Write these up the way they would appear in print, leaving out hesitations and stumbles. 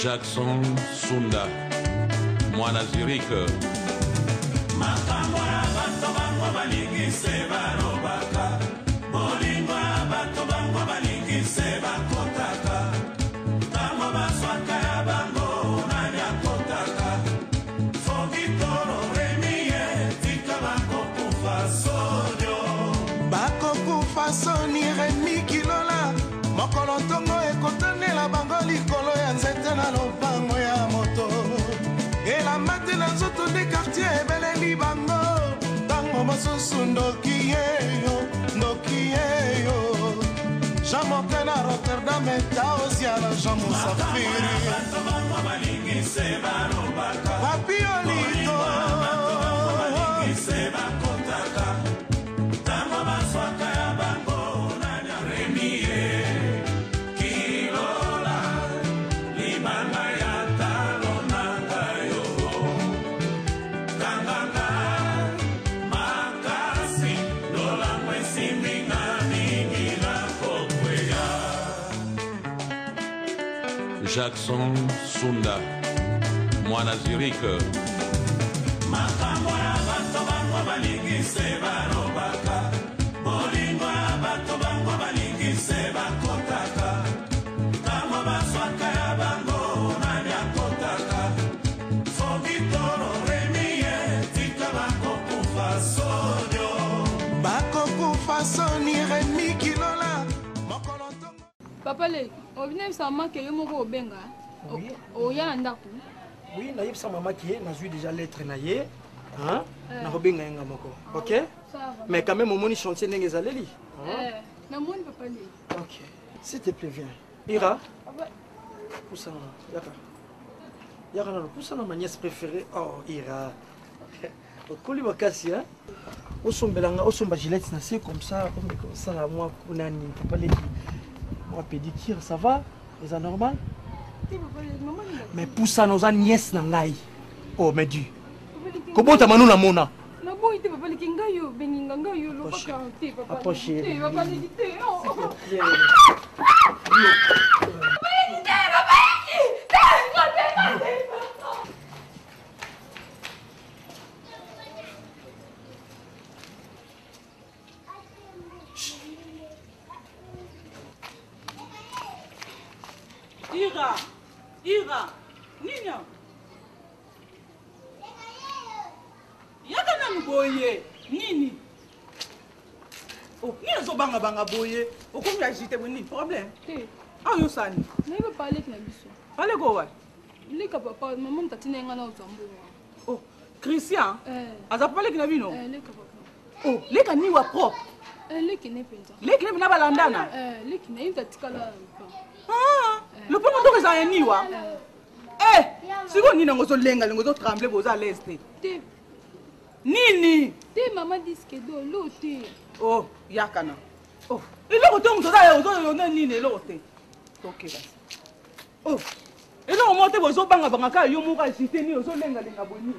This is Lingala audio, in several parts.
Jackson Sunda, Mwana Zurich. Makambo ya bato bango balingi se barobaka, bolingo ya bato bango balingi se bakotaka, tango baswaka ya bango nani akotaka, Fogitoro remie tika bakokufa sonyo. Bakokufa soni Remi Kilola, mokolo ntongo ekotanela bango likolo ya nzete na lopango ya moto. Elamate na nzoto de quartier ebeleli bango, tango mosusu ndoki yeyo Jean Moke na Rotterdam eta oziala Jean Musafiri Papi Olito Tango baswaka ya bango nanya Remie Kilola libanga ya talo nanga yo kanganga makasi lola mwesimbi na mingi na kokweya. Jackson Sunda, Mwana Zurich. Makambo ya bato bango balingi se barobaka, bolingo ya bato bango balingi se bakotaka, tango baswaka ya bango nani akotaka, Fogitoro remie tika bakokufa sonyo. bakokufa soni Remi Kilola, mokolo ntongo. Papa le, obine bisa mama ke yo moko obenga. Oya na ndako. Oui, naïf sa maman qui est, n'a eu déjà lettre naïe, hein, n'a robenga nga moko, ok? Mais quand même, au moins, chantier n'est pas allé. Na moni papa le. Ok, s'il te plaît, viens. Ira, pousse yaka. Yaka na pousse na ma nièce préférée. Oh, Ira. Au coli wakasi, hein? Au sombelanga, au somba gilette, c'est comme ça, moi, kunani, papa le. Moi, pédicure, ça va? C'est normal? Mais pour ça, nous avons nièce nangai. Oh, mais Dieu. Comment tu as manu la mona? Na boy te papa le kinga yo benginga nga yo lo baka te papa. Approche. Te papa le te. Ira, Nina. Yaka na boye, Nini. Oh, ni zo banga boye. O comme agité ni problème. Ah yo sani. Na iba parler na biso. Parler go wa. Ile ka papa maman tatina nga na uzambo. Oh, Christian. Aza parler na bino. Le ka papa. Oh, le ka ni wa propre. Le ki ne penza. Le ki ne na balandana. Le ki na yuta tikala. Ah, le pomo to za ni wa. Siko nini ngozo lenga ngozo trembler boza l'est. Te. Nini? Te maman diske do lo te. Oh, yakana. Oh, ile ko tongo za yo zo na nini lo te. OK basi. Oh. Ile ko mote bozo banga ka yo mu ka cité ni ozo lenga boni.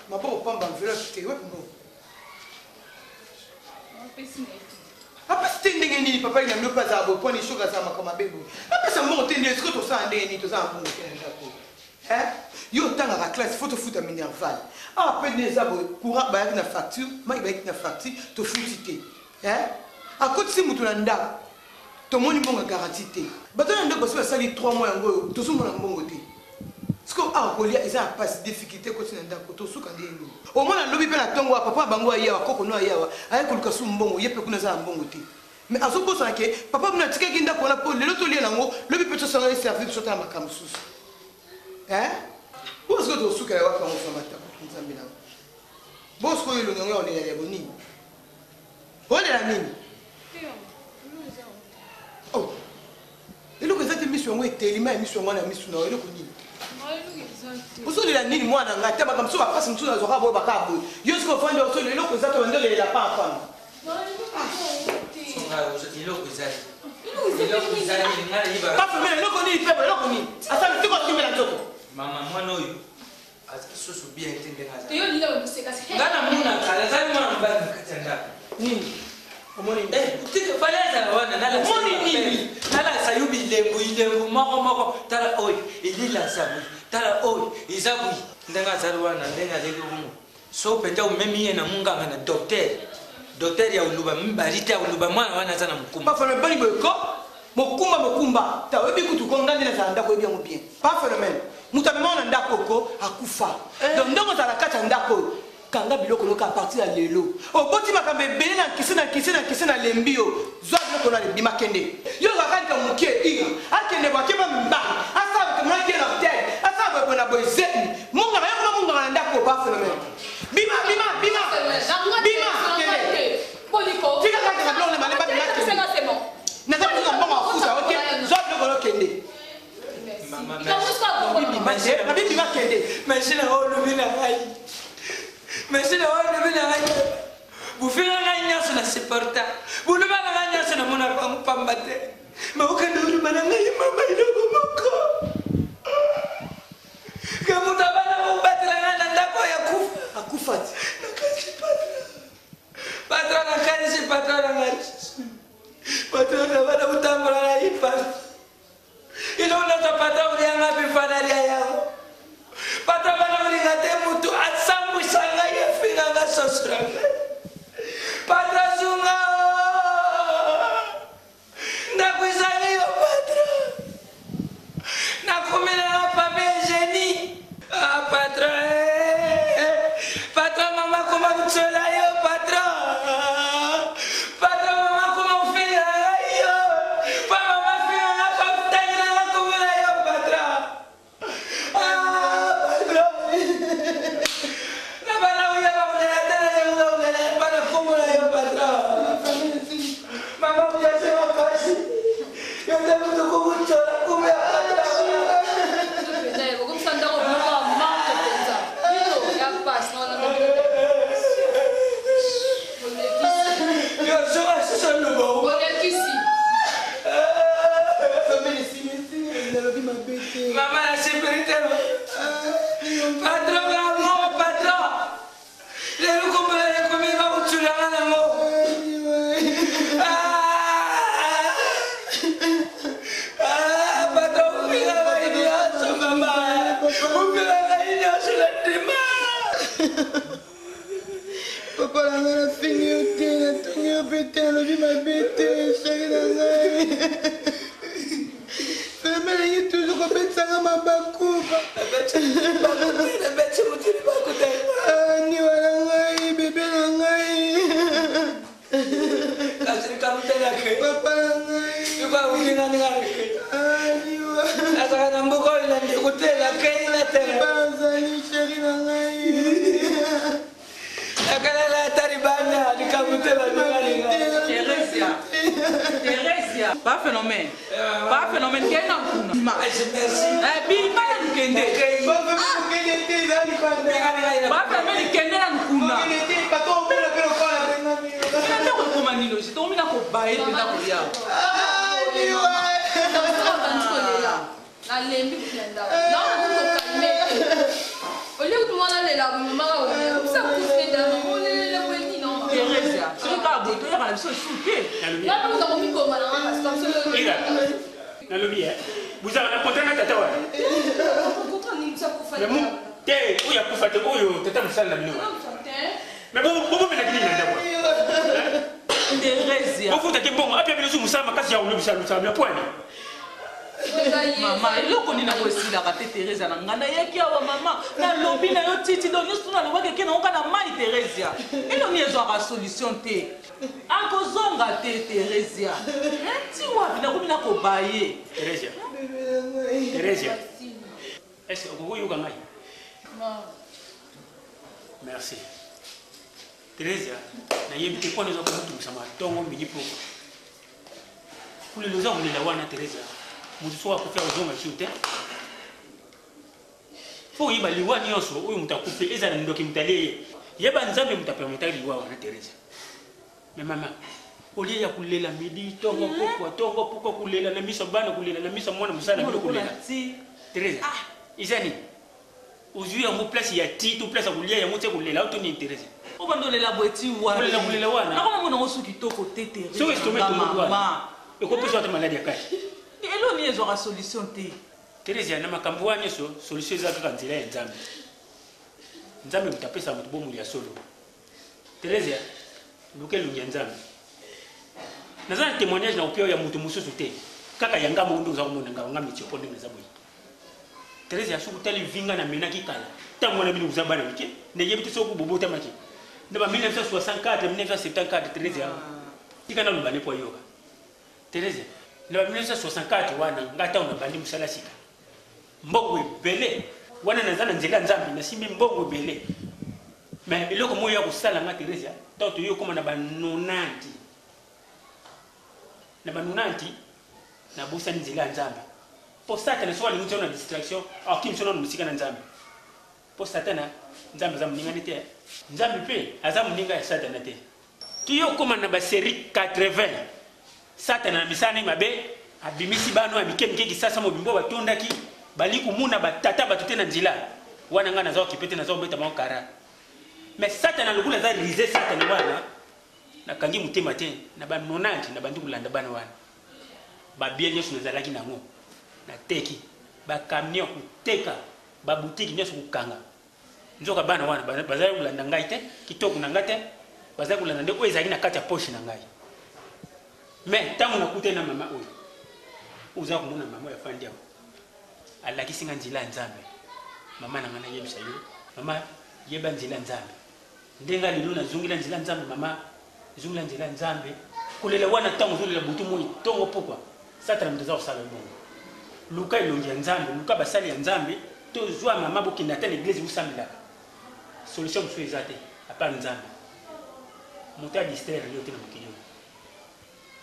Ma bon, pas mal, je vais acheter. Ouais, bon. Papa, c'est une dégaine, papa, il n'a même pas à beau point, il choque à ça, comme un bébé. Papa, ça monte, il est ce que tu sens, il est un bon. Hein? Yo, tant à la classe, il faut te foutre à Minerval. Ah, après, les abos, courant, bah, il y a une facture, moi, il y a une facture, tu fous cité. Hein? À côté, si tu l'as, ton monde est bon à garantie. Bah, tu as un parce que ça dit 3 mois en gros, tu as un bon côté. Ce qu'on a en il y a pas de difficulté quand tu es dans le sous au moins, le bébé a tongo, papa bango ya, koko no ya, avec le cassou mbongo, yep, qu'on a un bon côté. Mais à ce point, papa m'a dit qu'il y a un peu de l'autre lien, le bébé peut se servir sur ta macamsus. Hein? Où est-ce que tu as souka ya waka on mata pour Zambia? Bosco il y a les boni. On est la mine. Oh. Et le que cette mission est tellement mission moi la mission na eloko nini. Uso la nini mwana ngata bakamso bakasi mtuna zoka bo bakabo. Yosko fande uso le eloko zato ndele la papa. Songa uso eloko zali. bafemele eloko nini pepe eloko nini asami tiko kimela nzoto mama mwana oyo susu bien te ndenge aza yo lila osekasi ngana muna kala zali mwana mbali nakati ya ndako nini omoni tike fale ezala wana nalasa yo bilembu moko tala oyo elilasa boyi tala oyo eza boyi ndenge azali wana ndenge aleki omo so mpenza omemi ye na munganga na docteur ya oluba mibali te ya oluba mwana wana aza na mokumba bafemele bani boyeko mokumba ta oyebi kutu ko ngandi nazala ndako oyebi yango bien pas phénomène moto amema na ndako oko akufa donc ndenge ozala kati ya ndako oyo kanga biloko loka a partir ya lelo oboti makambo ebele na nkisi na lembi yo zwa biloko na lebima kende yo kakalika mokie ira akende bwake bamibali asala moke na hotel asala boye na boye zeni munganga yo kuna munganga na ndako pas phénomène bima kende tika kaka na biloko na malemba bima kende naza kuza mbongo afusa ok zwa biloko lokende nabibi bakende machine olobi na ngai bufika ngai nyonso na supporta bulubaka ngai nyonso namona pamba te maokende oluba na ngai mama eloko moko ke moto abana kobatela ngai na ndako ya akufa ti patron na kanisi patron na ngai patron na bana kotambola na ipana ilonata patron ulianga bifanari ya yango patron bana ulinga te mutu asambwisa ngai efinga nga sosura ngai patron zunga nakwizangi yo patron nakumina na pape geni patron patron mama kuma kutsola yo patron mama kuma ufinga ngai yo pa mama finga nga pakutangira nga kumina yo patron nabana uya bakulela tena yeugaugela bana kumula yo patron mama kuyasema kasi yote mtu kukutsola kumya mama la sécurité patron bravo patron les recommandations comme il va vous tuer là nango patron vila la idea so mama vila la idea so la tema papa la ngana fingi yo te na tongi yo pete alobi mabe te sheri na ngai femelengi toujours kobetisanga mabakuba nabeti mutuli bakutani niwa na ngai bebe na ngai kasirikamtelake papa na ngai yukawilinganingake niwa azaka na mboka oyo nandi kutela kei na tela bazali sheri na ngai akalela taribana likamutela Teresia, pas phénomène. Pas phénomène, qui est dans le coup. Bima na kende. Pas phénomène, qui est dans le coup. Ndio kukomani lo, sito mina ko bae penda ko ya. Na lembi kenda. Na ko kalme. Ole utmona le la mama o. Ça ku fenda mo le kweni no. Teresia, c'est ka boto ya kana so souke. Na ko ko mi ko mala parce que Ira. Na lobi vous avez un contrat tata wa. Pourquoi ni ça ku Mais mon te uya kufa te oyo tata musala na bino. Mais bobo mena kini na ndako. Teresia. Bofu take bongo apia bino su musala makasi ya olobi sala musala kwani. Mama, eloko nini nakosilaka te Teresia na ngana yaki awa mama na lobi na yo titi donc nyonso nalobaki eke naoka na mai Teresia eloni ezwaka solution te akozonga te Teresia ti wapi nakomi nakobaye Teresia. Teresia. Est-ce que vous yoga ngai? Merci. Teresia, na yebi te pone zo ko mutu sama tongo mini po. Kule loza mlela wana Teresia. Mutu so akufia ozonga chute. Fo yiba liwa nyonso oyo mutakufe eza na ndoki mutaleye. Yeba nzambe mutapermetali liwa wana Teresia. Mais maman, olie ya kulela midi tongo poko kulela na miso bana kulela na miso mwana musala na kulela Teresa izani uzui ya mo place ya ti to place kulia ya mo te kulela auto ni Teresa o bandolela boeti wana kulela wana na kama mwana osuki toko te Teresa so estomé to mama e ko pesa ta maladie ya kai elo ni ezwa solution te Teresa na makambo wana so solution za kaka nzela ya nzambe nzambe mtapesa mtu bomu ya solo Teresa lukelu ya nzambe nazana témoignage na opio ya mutu mususu te kaka yanga mundu za kumona nganga mitiopo ndenge za boyi Teresa ya suku tali vinga na menaki kala tango na binu uzabana mike ne yebitu soku bobota maki ndaba 1964 1974 Teresa tikana lubane po yoga Teresa ndaba 1964 wana ngata una bandi musala sika mbongwe bele wana nazana nzela nzambi na simbi mbongwe bele mais eloko moyo ya kusala nga Teresa toto yo koma na banonanti na banonanti na busa nzela nzambi po satana so wali ngona distraction akim so no musika na nzambi po satana nzambi za mningani te nzambi pe azamu ninga ya satana te tuyo koma na ba série 80 satana na misani mabe abimisi bano abikemike kisasa mo bimbo batondaki baliku muna batata batute na nzila wana ngana za okipete na za obeta makara mais satana lokula za rize satana wana na kangi mutema te na ba nonanti na bandu kulanda bana wana ba bien yesu nazalaki nango na teki ba camion kuteka ba boutique nyeso kukanga nzoka bana wana bazali kulanda ngai te kitoko na ngate bazali kulanda nde oezaki na kati ya poche na ngai mais tangu nakute na mama oyo uza kumona mama ya fandi yako alakisi nga nzila nzambe mama nanga na yebisa yo mama yeba nzila nzambe ndenga lilo na zungila nzila nzambe mama zungila nzila nzambe kulela wana tangu zulela butu moi tongo pokwa satana mtaza kusala bongo luka ilongi ya nzambe luka basali ya nzambe to zwa mama bokinda ta l'église usamilaka solution mso ezate apart nzambe mota distraire yo te na mokili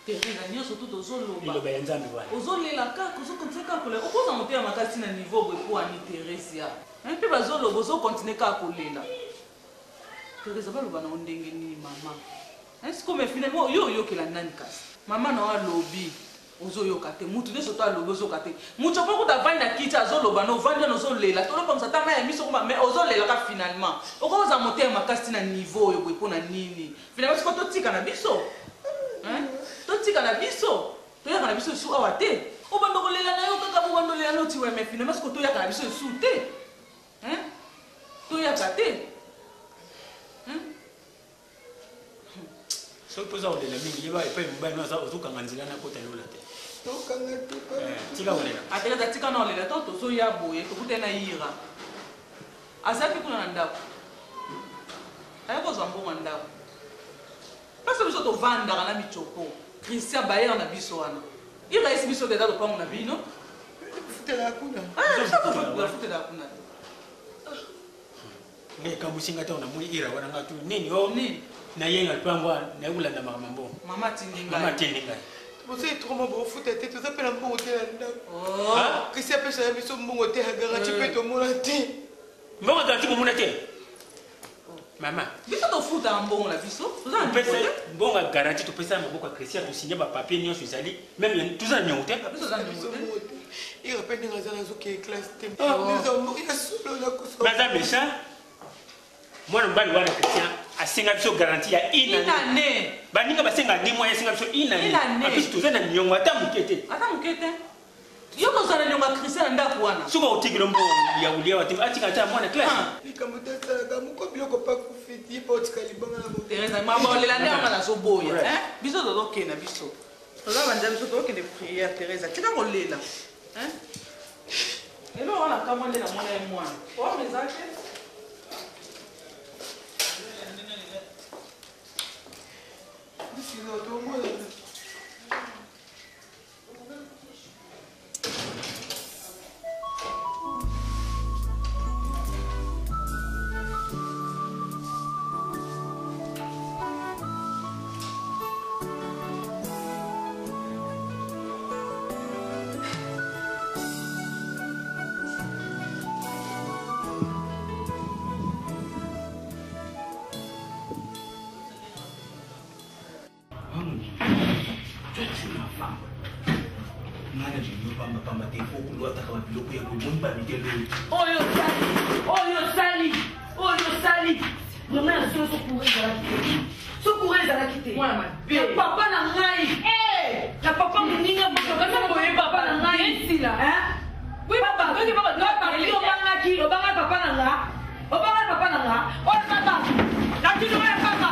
Teresa nyonso tout ozoloba iloba ya nzambe wana ozolela kaka ozokontinue kaka kolela okoza motema makasi na niveau boye po ani Teresa mpe bazoloba ozokontinue kaka kolela Teresa baloba na ndenge nini mama sikome finalement yo oyokela nani kasi mama na walobi ozoyoka te mutu nyonso to alobi ozoyoka te mutu opo kuta vandi na kiti azoloba na ovandi wana ozolela tolobamisa ta mai ya miso koma mais ozolelaka finalement okoza motema makasi na niveau oyo boye mpo na nini finalement siko totika na biso totika na biso toyaka na biso esu awa te obanda kolela na yo kaka bobandolela na otiwa mais finalement siko toyaka na biso esu te toyaka te so poza olela mingi yeba epai mobali no ozokanga nzela na kota lola te tika olela atereza tika na olela to tozoya boye tokute na ira azalaki kuna na ndako aya kozwa mbongo ya ndako mpasi biso tovandaka na michopo Christian bayera na biso wana ira esi biso teza topango na bino futela kuna futela kuna ngekamusinga te ona muli ira wana ngatu nini o nini na yenga pangwa na kulanda makambo mama tindinga mama tindinga Você entrou uma boa futa, tu tá pela boa tela. Oh, que se a pessoa me soube boa terra, garantir que tu mora te. Mbongo garantir que mora te. Mama, biso to futa mbongo na biso. Mbongo garantir tu pesa maboko Christian tu signer ba papier nyonso ezali, même tout ça nyonte. Biso za nyonte. Il rappelle des raisons zo que classe tem. Ah, mais on mourir solo na koso. Madame méchant. Moi mbali wana Christian asenga biso garantie ya inane baninga basenga ndimo ya senga biso inane apisi tozana nyongo ata mukete yoko zana nyongo Christian ndaku wana suka utigilo mbo ya ulia watima atika ata mwana class ikamutasa kamuko biloko pa kufiti pa otikalibanga na bote Teresa mama olela ndanga na zoboya biso tozokena biso tozaba nja biso tokende prière Teresa tika kolela elo wana kama lela mwana ya mwana o mezake Não, tô molhando. pamba te fo kulo ataka babiloko ya komoni babikelo oyo sali mama ya sokure ezalaki te ya papa na ngai ya papa moninga boye papa na ngai obanga papa na nga oyo papa nakino ya papa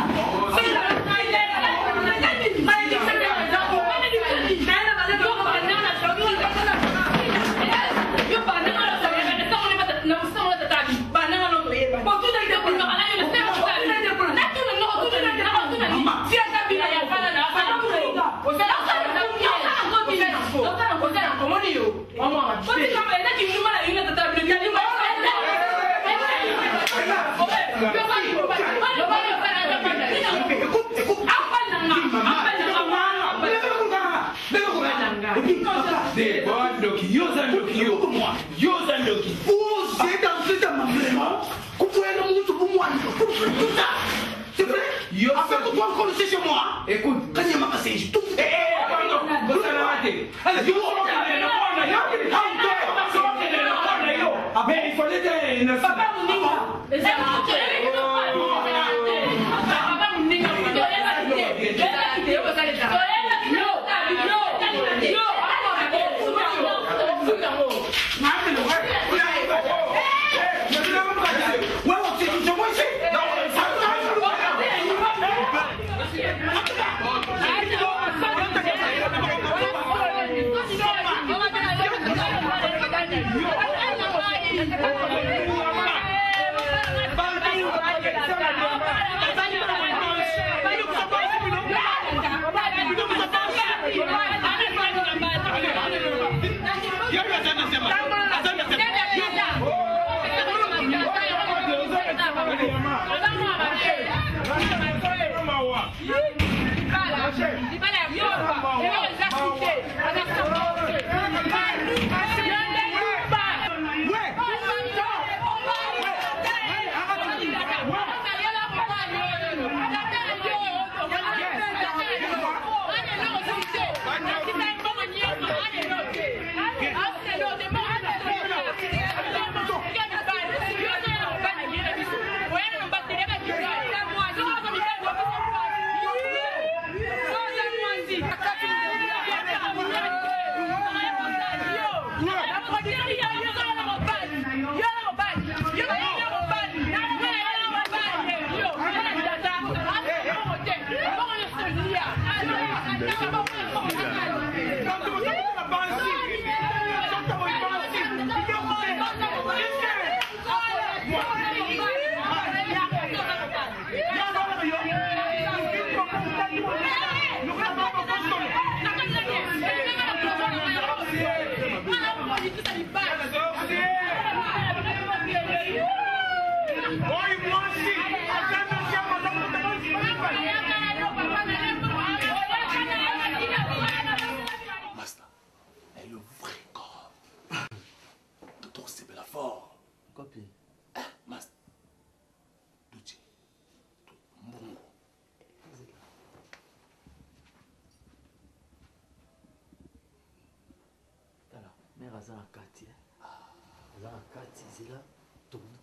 écoute, quand il m'a passé, je tout. Mais il fallait une papa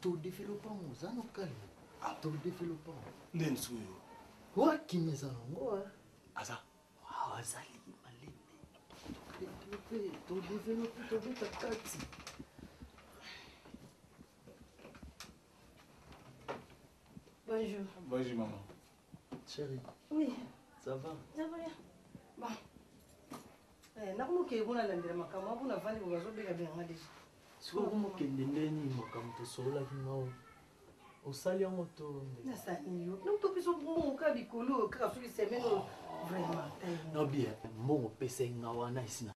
tout développement ça nous calme tout développement nensuyo wa kimeza ngo asa azali malene tout développer tout takati bonjour bonjour maman chérie oui ça va bien bon nakumukele bona landela makambo abona vandi bazobeka benga deja siko mokende ndeni makambo tosololaki ngao osali yango to nasali yo notopiso mbongo bikolo kaka soki semaine vraiment no bien mbongo pesa nga wana esi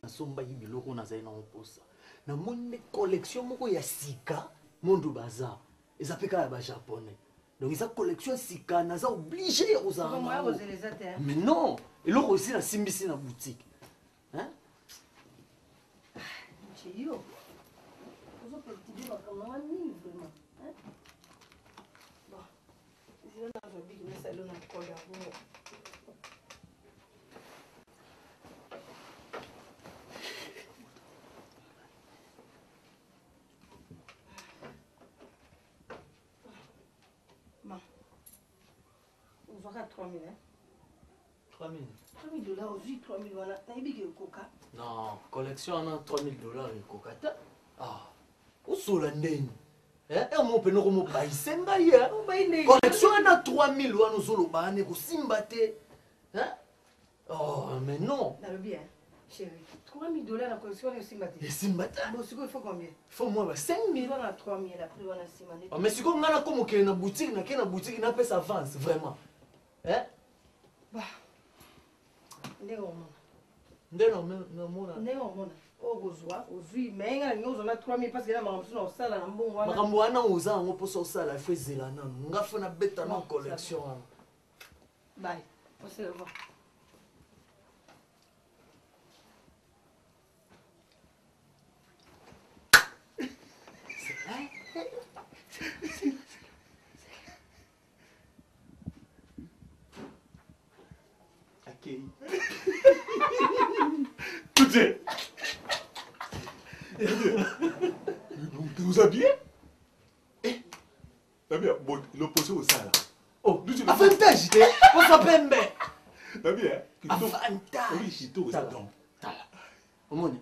nasombaki biloko nazali nango mposa namoni collection moko ya sika mondo baza eza mpe kaka ya bajaponais donc eza collection ya sika naza oblige ya kozala mais non eloko esi nasimbisi na boutique yo tu vas comment ni vraiment hein bon je vais dans le big mais ça donne encore là 3000 hein 3000 $3000 ozwi 3000 wana nayebi ke ekoka non collection wana $3000 ekoka te osola ndeni mo pene komobayise ngai collection wana 3000 wana ozoloba ane kosimba te mais non nalobi chérie $3000 na collection wana esimba te esimba te bon sikoyo il faut combien faut moi 5000 wana 3000 après wana nsima mais sikoyo ngai nakomokele na boutique nake na boutique napesa avance vraiment ndenge omona ndenge omona oyo kozwa ozwi mais nga nalingi ozwa na 3000 parce que na makambo mosusu na osala na mbongo wana makambo wana oza yango mposa osala ifo ezela nanu nga fo nabeta na collection wana bye on se revoit Tout est. Tu nous habillé? Bon, l'opposé au sale. Oh, avantage, on s'appelle mais. T'as bien? Avantage. Oui, c'est tout ça donc. Omone.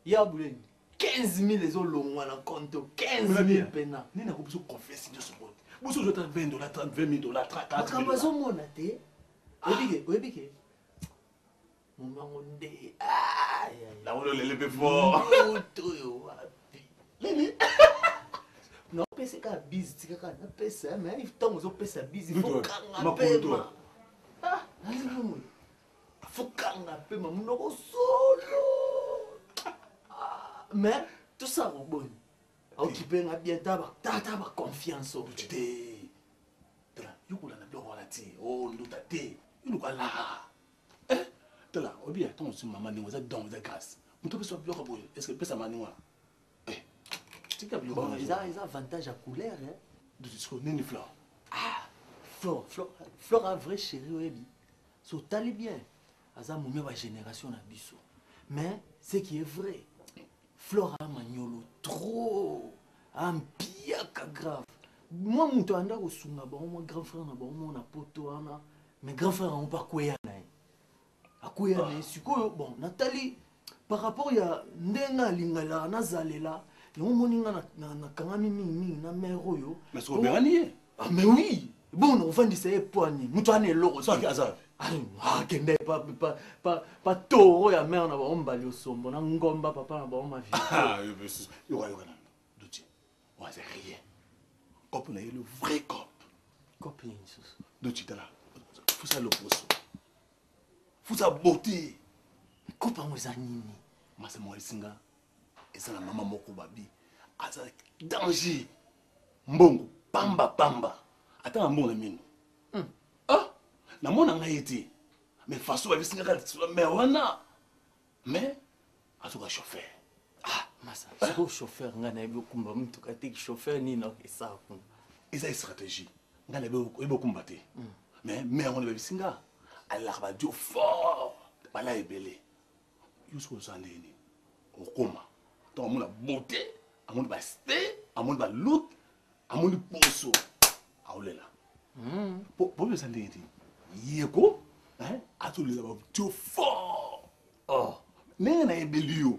Ya bouleni. 15 000 les longs na compte 15 000 pena. Ni na ko biso confesse de ce monde. Boso je t'en $20, $30, $20, $30. Makambazo mona te. Webike. Mongo nde. La on le lève fort. Lili. Non, pese ka busy tika na pesa mais il temps ozo pesa busy faut kanga pema. Faut kanga pema munoko solo. Mais tout ça au bon. Occupé nga bien tata ba confiance au te. Yuko la bloko la ti. Oh nduta te. Yuko la. Tela, obi attends sur maman ni vous êtes dans vous grâce. Muto beso bloko boy. Est-ce que pesa mani wa? Ils ont avantage à couleur. De ce qu'on est une fleur. Fleur a vrai chéri Webi. So tali bien. Aza moumé wa génération na biso. Mais ce qui est vrai, Fleur a magnolo trop. Ampiaka grave. Moi muto anda ko sunga ba mon grand frère na ba mon na poto ana. Mais grand frère on pas kwea na. Akwea na sikoyo bon Nathalie par rapport ya ndenga lingala na zalela. Non, na kangami mingi na mero yo. Mais c'est bien nié. Ah mais oui. Bon, on va dire c'est poigné. Mutu ane loro. Ça qui azave. Ah, kende pas toro ya mère na ba ombali osombo na ngomba papa na ba oma vie. Ah, yo na. Douti. Ouais, c'est rien. Cop na le vrai cop. Cop insus. Douti là. Faut ça l'opposé. Faut sa beauté. Cop en nini. Ma c'est moi singa. Et ça la maman moko babi aza danger mbongo pamba ata mbongo na mino na mona ngaiti mais façon ba bisinga ka sur mais wana mais azuka chauffeur masa c'est chauffeur ngana ebe kumba mtu katiki chauffeur ni na esa ku eza stratégie ngana ebe kumba te mais on ba bisinga ala ba dio fort bala ebele yusko zandeni okoma donc amoni beauté amoni basté amoni look amoni poso aolela po besa ndenge yeko atolela ba tio fort ndenge na yebeli yo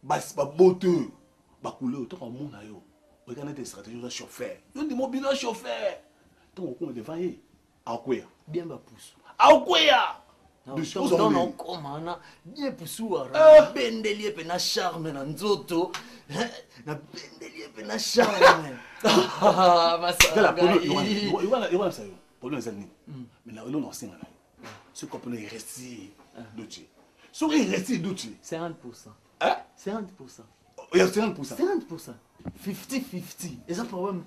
basi ba beauté ba couleur to amona yo okana te stratégie za chauffeur yo ndi mobile chauffeur to okoma devant ye akwea bien ba pousse akwea non komana bien pusuara bendelie pe na charme na nzoto na bendelie pe na charme la problème ça problème ça ni mais là on singa là ce couple est resté doutier ce qui est resté doutier 50% 50% il y a 50% 50% 50-50 et ça problème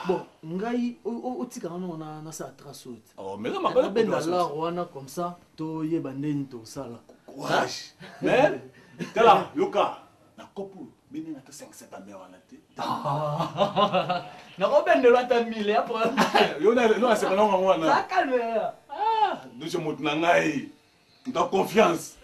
bon ngai otika na na sa trasote mais là ma ben la rwana comme ça to yeba ndeni to sala courage mais tala yoka na kopo bini na 500 ba wana te na ko ben de lata 1000 après yo na c'est pas non wana ça calme nous je monte na ngai dans confiance.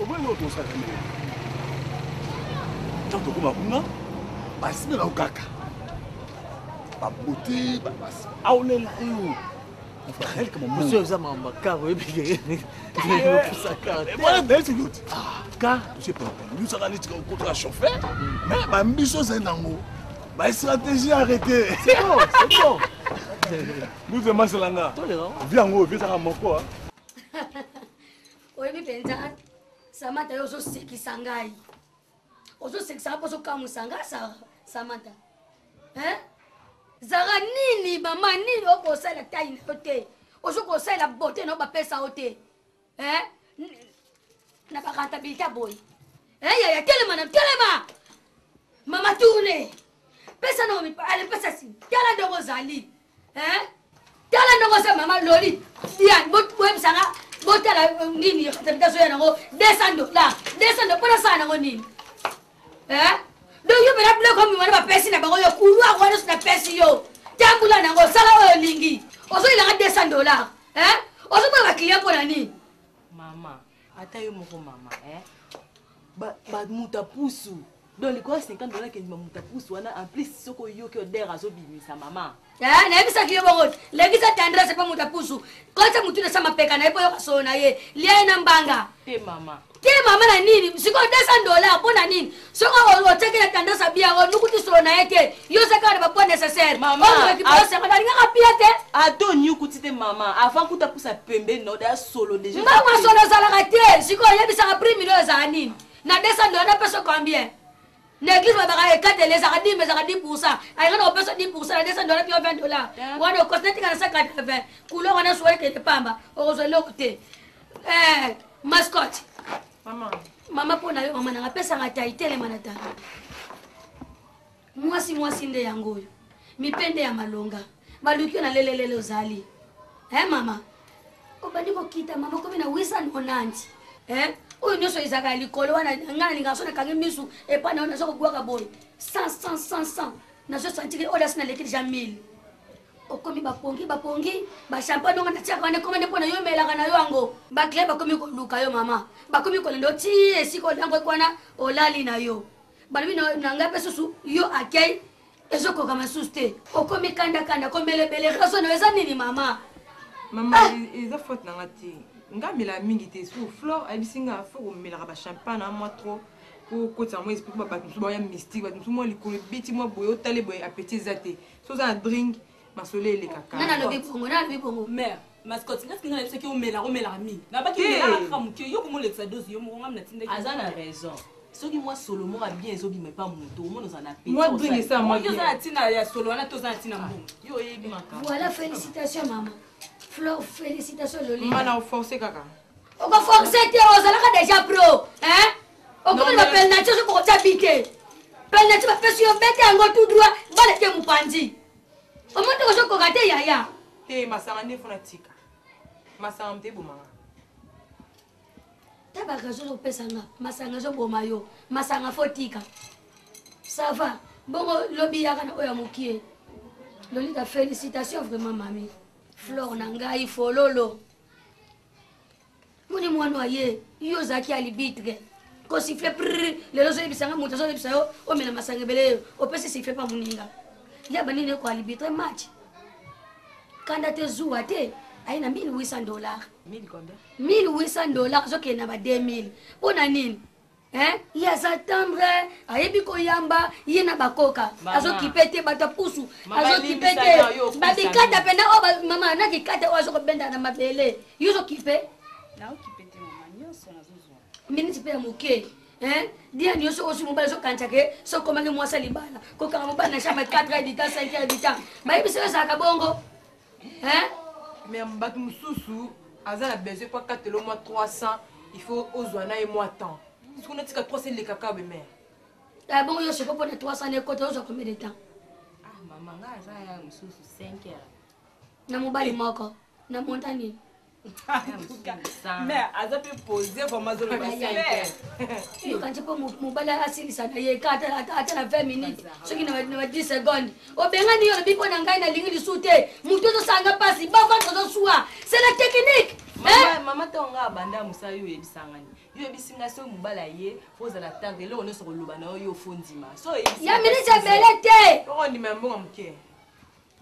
omongo otosala nini ntango tokoma kuna basimela o kaka babote aolela yo monsieur oza mamakaro ebike car je peux nous ça aller contre chauffeur mais ma mission c'est nango ma stratégie arrêtée c'est bon nous vraiment c'est langa viens ngo viens ça moko oyebi mpenza samata yo ozosekisa ngai ozosekisa mpo ozokamusa ngai samata zara nini mama nini okosala tai na yo te ozokosala bote na yo bapesa yo te na barentabilité ya boye yaya telema mama tourne pesa na ale pesa si tala ndongo ozali tala ndongo oza mama loli dian boyebisanga botala nini rentabilité ya nango $200 mpona sala nango nini donc yo mena biloko omimana bapesi na bango yo kulwa wana so na pesi yo tambula nango osala oyo olingi ozoyilanga $200 ozomona baclient mpona nini mama ata yo moko mama bamuta pusu donc likolo $50 kendi bamuta pusu wana en plus soko oyoki odere azobimisa mama nayebisaki yo bongo lekisa tendresse mpo muta pusu kota mutu na sa mapeka na ye mpo yoka solo na ye lia ye na mbanga te mama na nini siko $200 mpona nini soko oteki na tendresse abia yango nukuti solo na ye te yo sekaka na bapoint nécessaire nalingaka pia te ato nyukuti te mama avant kuta pusa pembeni na oda solo déjà mbangwa solo ezalaka te siko oyebisaka prix milio ezala nini na $200 napesa combien l'église babaka ekatele ezaka 10 ezaka 10%. ayaka na opesa 10% na $200 pio $20 wana okosmetika na 180 couleur wana soye kende pamba okozwa eloko te mascotte mama mpona yo mama nanga pesanga tai telema na tala mwasi nde yango oyo mipende ya malonga baluki yo na lelelele ozali mama obandi kokita mama komi na 890 oyo nyonso ezaka likolo wana ngai nalinga so nakangi misu epa na yo nazo kobwaka boye 100 nazo santiki oyo asi naleki deja 1000 okomi bapongi bachampagne onga natiaka wana ekomande mpo na yo emelaka na yo yango baclient bakomi koluka yo mama bakomi kolenda oti esika olango ekwana olali na yo balobi na ngai mpe susu yo akei ezokoka masusu te okomi kandakanda komelebele raso na yo eza nini mama eza faute nanga te nga mela mingi te so flore ayebisi nga fo komelaka bachampagne na mwa trop po kotisa mwa esprit po bato mosusu baya mystique bato mosusu mwa likolo ebeti mwa boye otale boye apeti eza te so oza na drink masolo elekaka nalobi bongo mare mascotte ngaski nga nayebisaki omelaka mingi nabaki omelaka moke yo komolekisa dose yo moko ngami natindaki aza na raison soki mwa solo moko bien ezobima epa moto omona oza na petioza na ntina ya solo wana toza na ntina mbongo yo oyebi makambo voilà félicitation mama Flore, félicitations Loli. Mana forcé kaka. Oko forcé te ozalaka déjà pro, Okomi ba pelnacho so ko tabite. Pelnacho ba fesi yo bete yango tout droit, bale te mupandi. Omonte ko so ko gate yaya. Te masanga ne fona tika. Masanga mte bomanga. Tabaka zo pesanga, masanga zo bomayo, masanga fotika. Ça va. Bongo lobi yaka na oya mokie. Loli ta félicitations vraiment mami. Flore na ngai fololo moni mwana waye yo zaki alibitre ko siffle prr lelo zo ebisanga mutu zo ebisa yo omela masanga bele opesi siffle pa muninga ya banini ko alibitre match kanda te zuwa te aina $1800 $1800 zo kena ba 2000 pona nini yaza tendre ayebi koyamba ye na bakoka azokipete bato pusu azokipete babikata pena o mama nakikata o azokobenda na mabele yo ozokipe miniti mpe ya moke dia nyonso osi mobali ozokantiake sokomangi mwasi libala kokanga mobali na chambre 4 habitant 5 habitant bayebisi ezalaka bongo mais bato mosusu aza na besoin po akatela mwa 300 il faut ozwa na ye mwa temps est-ce qu'on a dit que 300 les caca be mère bon yo c'est pas pour 300 les côté aux combien de temps maman nga za ya mususu 5 heures na mobali moko na montagne mais aza pe poser pour mazolo ba 5 heures yo quand tu peux mobali asilisa na ye kata ata na 20 minutes soki na 10 secondes obenga ni yo biko na ngai na lingi lisute mutu to sanga pasi ba va to soa c'est la technique maman to nga banda musa yo yebisangani yo yebisinga so mobala ye fozala tarte eloko nyonso koloba na yo fo ndima so ya miniti ebele te okondima ya mbonga moke.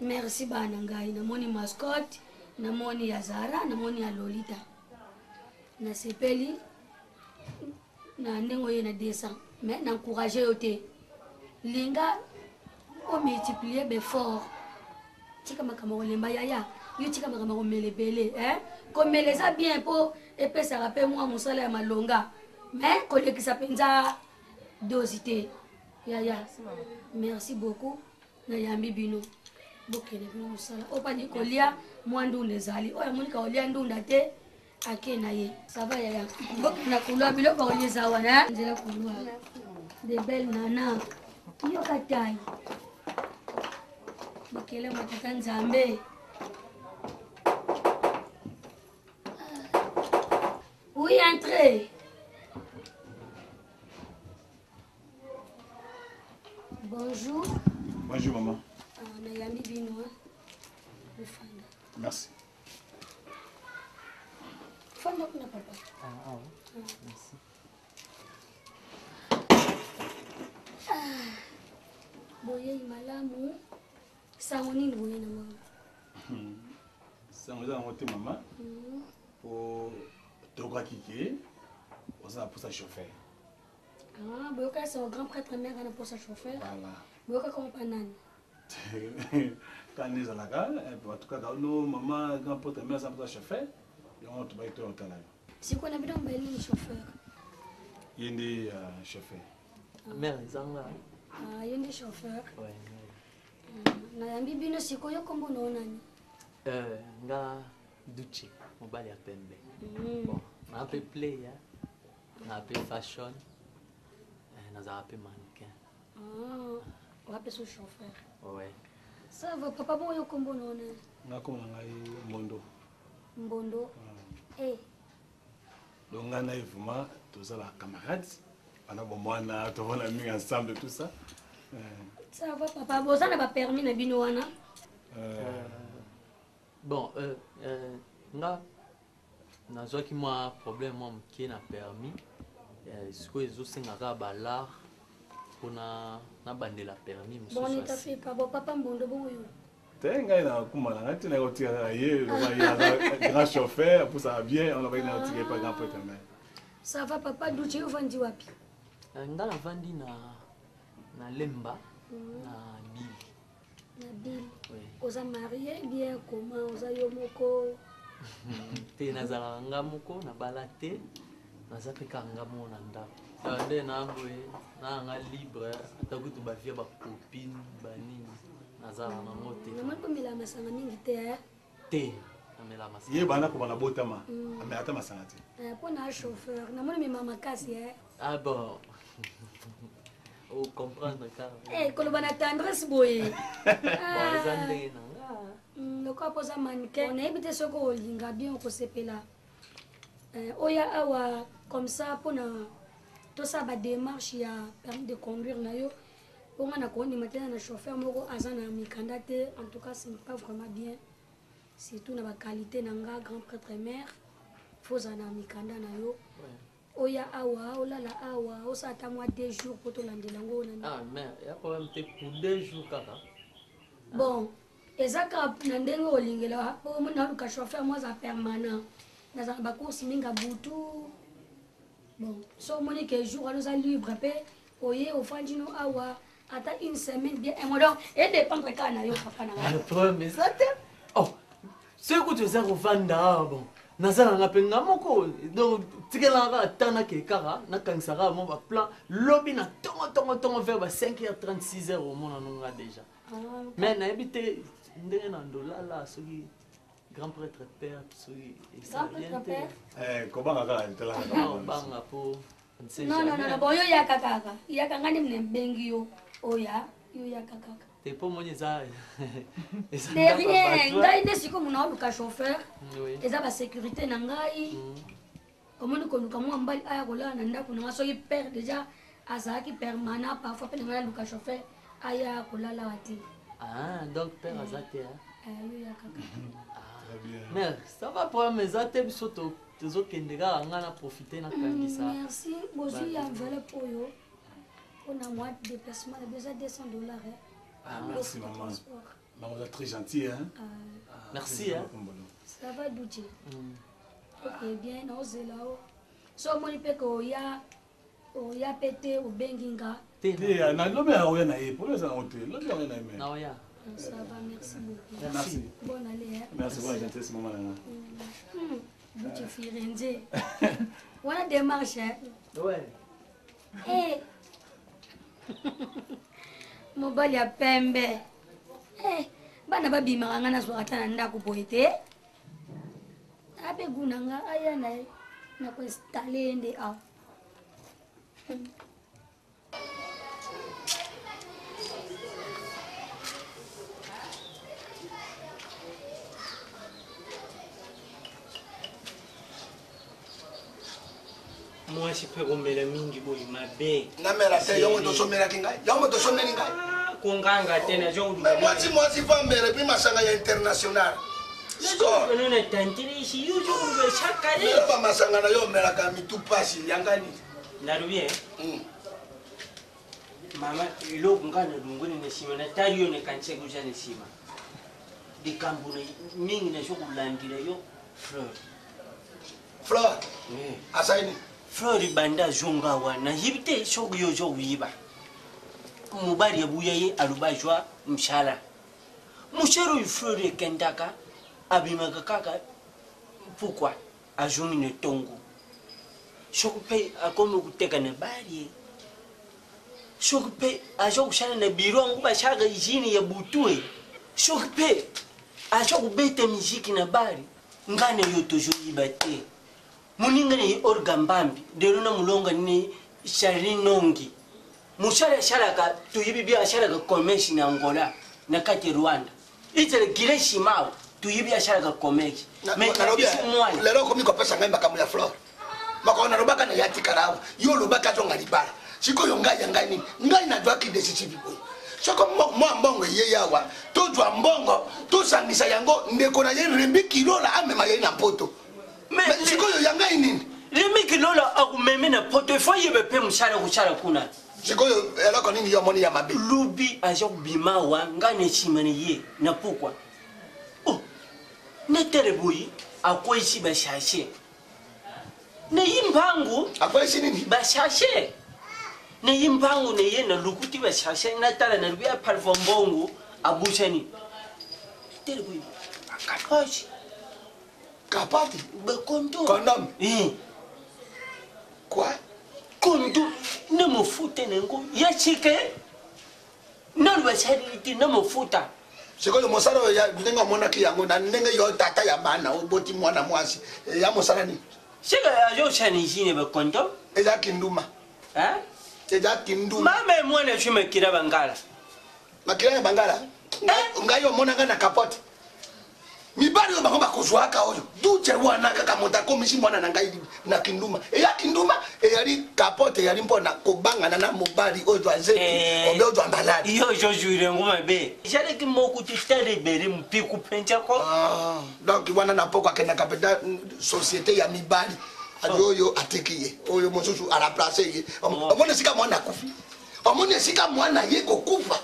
Merci bana ngai namoni mascotte namoni ya Zara namoni ya Lolita nasepeli na ndenge oyo na descend mais na encourager yo te linga o multiplier befort tika makambo kolemba yaya yo tika makambo komela ebele komela eza bien mpo epesaka mpe mwa mosala ya malonga mais kolekisa mpenza dosi te yaya merci beaucoup nayambi bino bokende bino mosala opani kolia mwa ndunda ezali oyo amonika kolia ndunda te ake na ye sava yaya bokenda kolwa biloko kolia eza wana nzela kolwa de belle nana yoka tai bokele matata nzambe oui entrez. Bonjour. Bonjour maman. Nayami bino le fanda. Merci. Fanda kuna papa. Merci. Boye malamu. Sango nini boye na mama? Sango za ngote mama. Po toka kike. Oza pour sa chauffeur. Ah, boyoka c'est un grand prêtre mère ana pour sa chauffeur. Voilà. Boyoka comme panani. Quand nous allons là, en tout cas nous maman grand prêtre mère ça pour sa chauffeur. Et on te va être au talent. Si qu'on a besoin de chauffeur. Yindi chauffeur. Mère zanga. Ah, yindi chauffeur. Ouais. Na yambi bino siko yo kombo no nani? Nga Duce, mobali ya pembe. Bon, na pe play ya. Na pe fashion. Na za pe mannequin. Ah, wape so chauffeur. Ouais. Ça va papa bon yo kombo no nani? Nga ko ngai Mbondo. Mbondo. Eh. Donc on a vraiment tous les camarades. On a bon mwana, tout on a mis ensemble tout ça. Ça va papa, bon ça n'a pas permis na bino wana. Bon, nga nazwaki mwa problème mwa moke na permis. Sikoyo ezosengaka balar mpona nabandela permis mosusu. Bon eta fait pas bon papa Mbondo bon yo. Tenga ina kumala ngati na kotia ye grand chauffeur pour ça bien on va ina kotia pas grand prêtre mais. Ça va papa Duce uvandi wapi? Nga navandi na Lemba na Bill. Na Bill. Oui. Oza marié bien comment oza yo moko? Te nazalaka nga moko nabala te naza mpe kaka nga moko na ndako nde namboye nanga libre ata kutu bavie bacopine banini nazala nango te namoni komela masanga mingi te te namela masanga ye bana ko bana botama amela ata masanga te mpo na chauffeur namoni mema makasi ah bon o comprendre kaka koloba na tendresse boye eza ndenge nanga lokola mpoza mannequin nayebi te soki olinga bien okosepela oya awa comme ça mpona tosala badémarche ya permis de conduire na yo mponga na kondima te na chauffeur moko aza na mikanda te en tout cas ce n'est pas vraiment bien surtout na baqualité na nga grand prêtre mère fozala na mikanda na yo oya awa olala awa osala ata mwa 2 jours mpo tolandela yango ah mais ya problème te pour 2 jours kaka bon eza kaka na ndenge olingela mpo naluka chauffeur mwa aza permanent nazala bacourse mingi butu bon so omoni ke jour wana oza libre mpe oye ofandi no awa ata une semaine bien un mois donc edépendre kaka na yo papa na nga problème eza te oh soki kutu eza kovanda awa bon nazalanga mpe nga moko donc tikelanga ata nake kaka nakangisaka mo baplan lobi na ntongo vers ba 5h36 omona nonga déjà mais nayebi te ndenge na ndolala soki grand prêtre père soki grand prêtre père kobanga kaka ntelanga banga po non bon yo yaka kaka yaka ngani mne mbengi yo oya yo yaka kaka te po moni eza derrière ngai nde siko muna oluka chauffeur eza basécurité na ngai omoni koluka mwa mbali aya kolala na ndako na nga soki père déjà azalaki permanent parfois mpe na ngai naluka chauffeur aya kolala wa te donc père aza te yo yaka kaka mais ça va problème eza te biso tozokende kaka nga na profite nakangisa. Merci. Bonjour, ya enveloppe oyo. On a moins de déplacement, on a besoin de $200. Ah, merci maman. Maman, vous êtes très gentil, hein? Merci, hein? Ça va, Douti? Ok, bien, non, c'est là-haut. So, mon épée, il y a pété au Benginga. Ça va, merci beaucoup. Merci. Bonne année, hein? Merci, bonne gentillesse, maman. Douti, Firenze. On a démarche, hein? Ouais. Eh! Mobali ya pembe. Bana babimaka nga nazwaka na ndako boye te. Abe gunanga aya naye nakoinstale nde awa. Moi, je peux remettre mingi boy mabe. Namela te yongo to somela kingai. Yongo to somela kingai. Konganga tena jongo. Moi si vambere puis masanga ya international. Score. Nous ne tantini ici yo jongo be chakale. Yo ba masanga na yo mela ka mitu pasi yangani. Narubie. Mama ilo ngana lunguni ne sima na tario ne kanche kuja ne sima. Di kambuna mingi na shokulandira yo fleur. Fleur. Asaini. Flori banda zonga wana hibite shogu yo jo wiba mubari yabuya ye alubajwa mshala mushero yu flori kendaka abimaka kaka pourquoi ajumi ne tongo shogu pe akomo kuteka na bari shogu pe ajo kushana na birongo bashaga izini ya butue shogu pe ajo kubeta muziki na bari ngane yo tojo yibate muninga ni organ bambi dero na mulonga ni shari nongi mushara sharaka tuyibi sharaka commerce na Angola na kati Rwanda itele gile shimao tuyibi sharaka commerce lero komi ko pesa ngamba kamu ya flor makona robaka na yati karawa yo robaka zonga libala siko yo ngai ngani ngai na dwaki decisive boy soko mo mbongo ye yawa to dwa mbongo to sangisa yango ndeko na ye rembi kilola amema ye na poto. Mais siko yo yanga inini rembi kilola akumeme na poto fo yebe pe mshara kushara kuna siko yo eloko nini yo moni ya mabe lubi ajo bima wa ngane chimane ye na pourquoi oh ne tereboyi akoishi bashashe ne yimbangu akoishi nini bashashe ne yimbangu ne ye na lukuti bashashe na tala na ruya parvombongo abushani tereboyi akaposhi kapati bekondo condom quoi kondo ne mofute nengo ya chike na lwashariti ne mofuta siko yo mosara ya ndenga mona ki yango na ndenge yo tata ya bana oboti mwana mwasi ya mosara ni sika ya jo chani jine bekondo eza kinduma eza kinduma mama mwana chuma kira bangala makira bangala ngayo mona ngana kapote mibali yo bakoma kozwaka oyo duje wana kaka monta komisi mwana na ngai na kinduma ya kinduma yali kapote yali mpona kobangana na mobali oyo azeki obe oyo ambaladi yo jo jure ngoma be jale ki moku titale bere mpiku penja ko donc wana na poko akenda kapeta société ya mibali ajoyo atekiye oyo mosusu ala placer ye omone sika mwana kufi omone sika mwana ye kokufa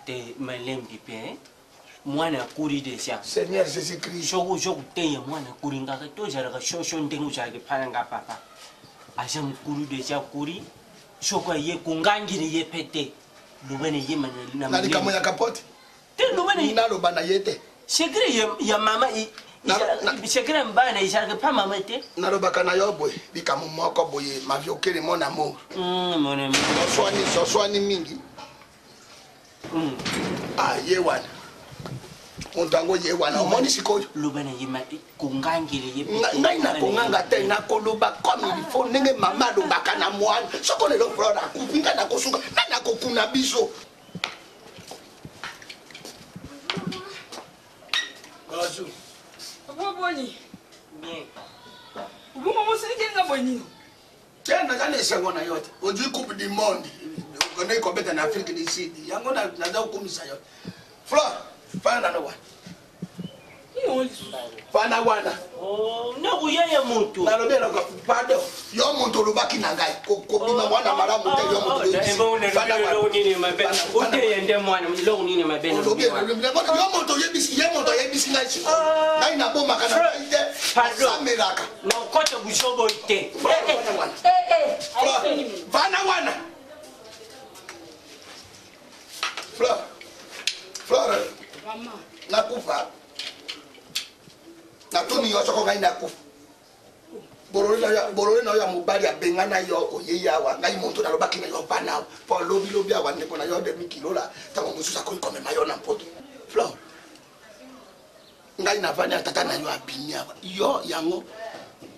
te malembi pe mwana kuri deja Seigneur Jésus Christ shogo shogo teya mwana kuri ngaka tojara ka shosho ndengu chake panga papa aja mkuru deja kuri shogo ye kungangiri ye pete lubene ye manali na likamo ya kapote te lubene nalo bana yete shekre ya mama shekre mbana ishaka pa mama te nalo bakana yo boy likamo moko boye maviokele mon amour mon amour soswani mingi ye wana Montango ye wana omoni sikoyo lubana ye mati kungangire ye ngai na kunganga te na koloba comme il faut ndenge mama lo bakana mwana soko lelo brother kupinga na kosuka na kokuna biso bonjour papa boni bien ubumo mosiki nga boni tena kana sengo na yote oju coupe du monde on est compétent en Afrique du Sud yango na za kumisa yote Flora fana no wa Fana wana. Oh, na uyeye muntu. Na lobe loko pardon. Yo muntu lubaki na ngai. Ko bima mwana malamu te yo muntu. Fana wana nini mabe. Ute yende mwana lo nini mabe. Yo muntu yebisi ngai shi. Ngai na boma kana ite. Sameraka. Na ukota bushobo ite. Fana wana. Flora. Mama. Nakufa. Natuni yo soko ngai nakufa. Borole na ya mobali abengana yo oyeya wa ngai muntu na lobaki na yo bana. Po lobi awa ndeko na yo de mikilola. Tango mususa ko ikome mayo na poto. Flora. Ngai na vanya tata na yo abinya wa. Yo yango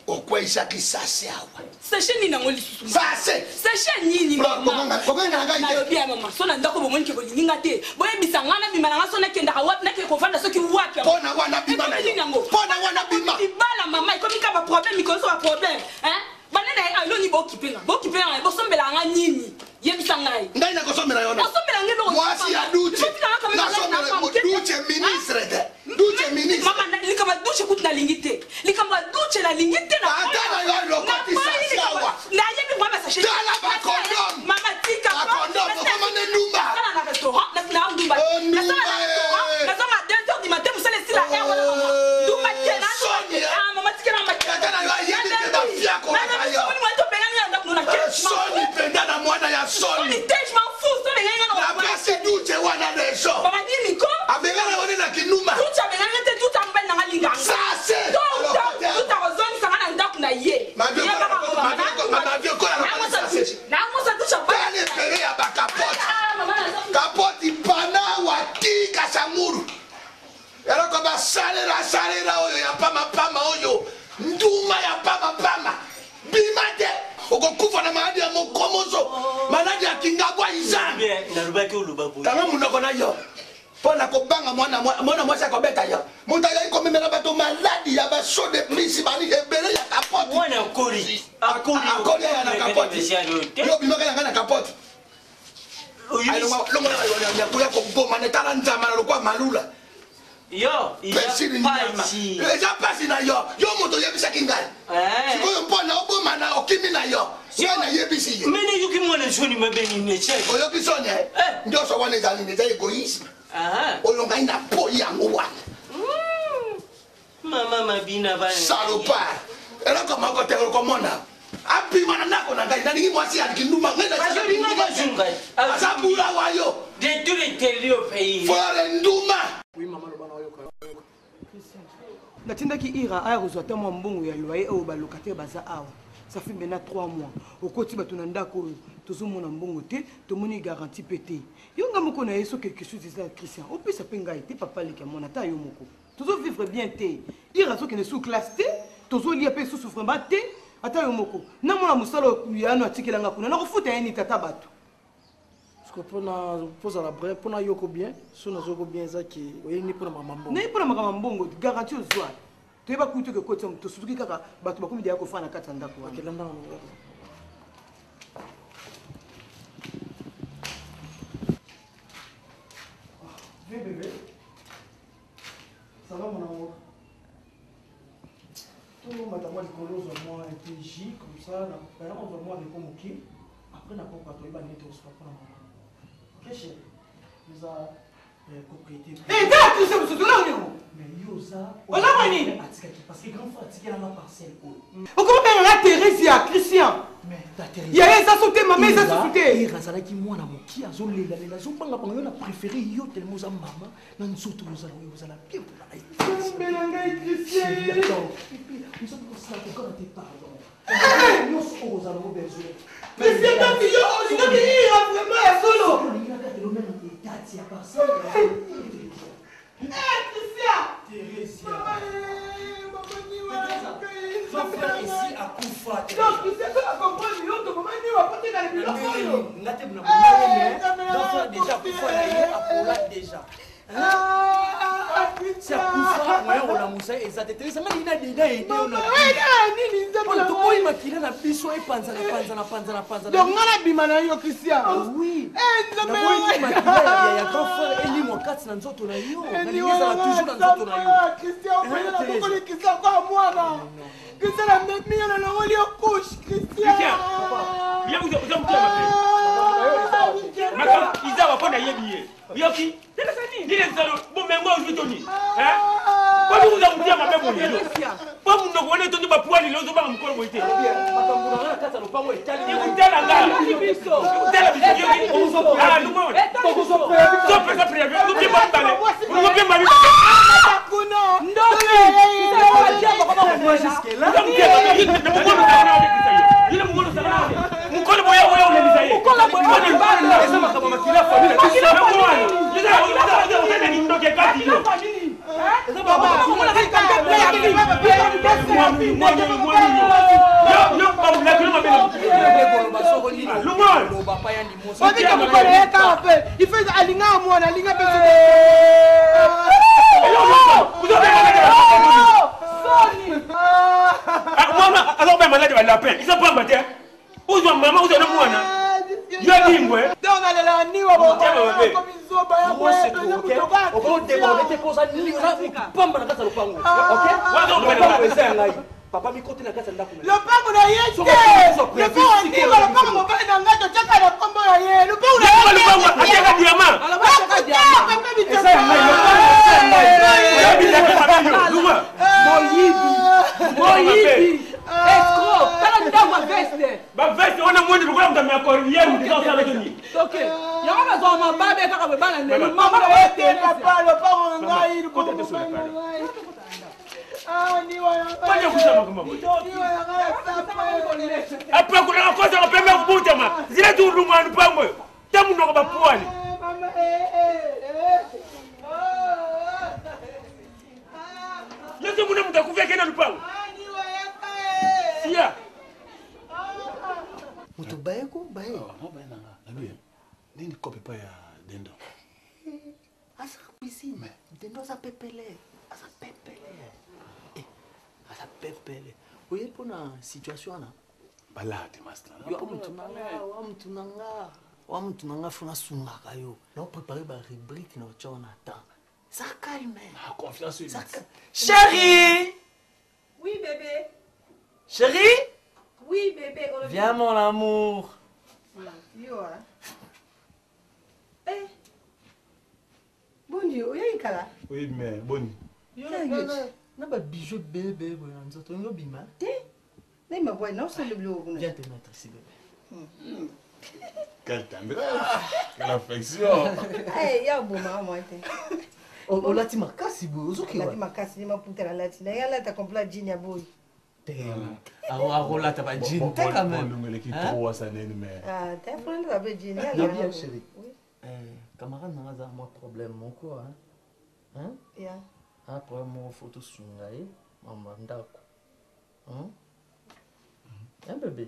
okwa isaki sase awa. Sashe ni nango lisusu. Sase. Sashe nini mama? Kokanga ngai. Na lobi ya mama. Sona ndako bomoni ke bolinga te. Boye bisangana bimana nga sona kenda wapi na ke kofanda soki wapi. Pona wana bima na yo. Pona wana bima. Ibala mama ikomi ka ba problème ikoso ba problème. Hein? Banana ay loni bo kipenga. Bo kipenga bo sombela nga nini? Yebisa ngai. Ngai na kosombela yo na. Kosombela ngelo. Mwasi ya duche. Na sombela mo duche ministre de. Duche ministre. Mama likama duche kuti na lingite. Likama duche na lingite na. Atana yo lokoti sawa. Na yebi mama sachet. Dala ba condom. Mama tika. Ba condom ko mane numba. Na restaurant, na numba. Na restaurant. Na sama 2h du matin musale sila ya wala mama. Dumba tena. Ah mama tika na mama. Atana yo yebi ke ba fia ko na yo. Soni penda na mwana ya Soni. Je m'en fous, Soni nganga na. Na basi duche wana deso. Mama dimi ko. Abengana wone na kinuma. Duche abengana te duche ambele na ngalinga. Sase. Duche wazoni sangana ndaku na ye. Mavio ko na sase. Na musa duche ba. Bale pere ya bakapoti. Kapoti pana wati kasamuru. Yalo ko ba salera oyo ya pama oyo. Nduma ya pama. Bimate. Okokufa na maadi ya mokomozo. Manadi ya kingagwa izami. Narubaki ulubabu. Kama munoko na yo. Pona kobanga mwana mwasa kobeta yo. Muta ya iko mimela bato maladi ya baso de principali ebele ya kapoti. Mwana akori. Akori ya na kapoti. Yo bimaka ya na kapoti. Ayo longo na kuya ko boma ne tala nzama na lokwa malula. Yo, pasi. Eja pasi na yo. Yo moto yebisa kingai. Sikoyo mpona oboma na okimi na yo. Yo na yebisi ye. Mene yuki mwana shoni mabeni neche. Oyo bisoni ndio so wana ezali neza egoisme. Oyo ngai na poi yango wana. Mama mabina bana. Salopard. Era kama ko te ko mona. Api mana nako na ngai na ningi mwasi alikinduma ngai na sasa ningi bazunga. Asabura wayo. De tout l'intérieur pays. Fore nduma. Oui maman lo bana yoka. Natindaki ira aya kozwa ta mwa mbongo ya loyer oyo ba locataire baza awa. Ça fait maintenant 3 mois. Au côté bato na ndako tozomona mbongo te, tomoni garantie pété. Yo nga moko na yeso quelque chose ça Christian. Au plus ça penga été papa leka mona ta yo moko. Tozo vivre bien te. Ira so que ne sous classe te, tozo lia pe sous souffrement te, ata yo moko. Na mona musalo ya no atikela nga kuna na kofuta yeni tata bato. Pona poza la bref pona yoko bien so na zoko bien za ki oyeni pona mama mbongo na pona mama mbongo garantie ozwa to ba kuite ke kote to suki kaka bato bakumi dia ko fana kata ndako wa kelanda bébé ça va mon amour tout madame moi colosse moi un TJ comme ça là on va moi avec mon qui après na pas to ba ni to so pour maman. Qu'est-ce nous a propriété. Eh, t'as tout ça, vous là où? Mais yosa. Voilà mani. Parce que grand frère tiki la parcelle. On comment faire la Thérèse Christian? Mais ta Thérèse. Ya ça sauté maman ça sauté. Il razala ki mwana moki azo lela lela zo panga panga na préféré yo tellement za mama na nzoto nous allons bien pour la. Belanga Christian. Nous sommes pour ça encore te pardon. Nous sommes aux allons besoin. Mais c'est ta fille, je dois dire vraiment à solo. Ton frère ici à Koufa. Non, Christian, tu vas comprendre, tu vas apporter dans les bilans. Déjà, Koufa, il est à Pola déjà. c'est akufa moyen on a musa ezate Teresa ngani na dina ide on a nini nzambe on to moi makila na biso e panza donc ngana bima na yo Christian oui nzambe ya grand frère eli mo kati na nzoto na yo na lingeza toujours na nzoto na yo Christian on na kokoli Christian kwa mwana Christian na mimi na ngoli yo push Christian bien vous avez Maka iza wapona yebiye. Yoki. Ni les salons. Bon mais moi je toni. Hein? Kwa vous amtia mabebo lelo. Kwa mundo kuone toni bapwani lozo ba mkono moite. Makambo na kata lopango etali. Ni kutala ngala. Biso. Kutala biso yoki. Ah nous bon. So pesa prévu. Nous qui pas parler. Nous qui mali. Kuno. Ndoki. Sasa watia baba kwa jusque là. Mkono boya wewe unanisaidie. Mkono boya unasema kama makila familia. Il fait alinga mwana alinga pesa. Mama, alors ben malade va la peine. Ils sont pas battus. Où sont maman, où sont le moine? Yo dingwe. Donc on a la niwa bo. Comme ils ont ba ya bo. On peut développer pour ça ni pamba na kata lopango. OK? Papa mi côté na kata ndako. Lopango na yeche. Lopango ndiwa lopango mobali na ngato chaka na kombo ya ye. Lopango na lopango ateka diamant. Alabaka diamant. Esa Moyibi. Escroc. Tala ndako veste. Ba veste ona mwende lokola mtamia corrière ndika sala toni. OK. Yango bazo mababe kaka bebana ndelo. Mama na wote papa lopango ngai lopango ngai. Panya kusema kama moja. Apa kuna kosa kupemea kubuta ma. Zile tu rumwa npango. Tamu ndo kwa pwani. Yesu muna mtakufia kena lupango. Sia. Muto bayeko baye. No bayana nga. Nabi. Nini kope pa ya dendo. Asa cuisine. Dendo asa pepele. Asa pepele. Asa pepele. Oye pona situation na. Balade master. Yo wa mtu nanga funa sunga kayo. Na préparer ba rubrique na Jonathan. Ça calme. Confiance en lui. Chérie! Oui bébé. Chérie? Oui bébé. Viens mon amour. Yo. Eh. Bon Dieu, oya ikala. Oui mais bon. Yo na ba bijou bébé boya nzoto ngo bima. Mais ma voix non c'est le bleu. Viens te mettre ici bébé. Quelle tendresse. Quelle affection. Eh ya bon maman. O lati makasi bo ozoki wa. Lati makasi ni maputa la lati. Na ya lata complète jean ya boy. Tem. Aro lata ba jean te quand même. Bon le qui trop ça nene mais. Ah, t'as pris la ba jean ya. Bien chérie. Camarade na za mo problème moko hein? Ya. Après mo photo sungai mama ndako. Un bébé.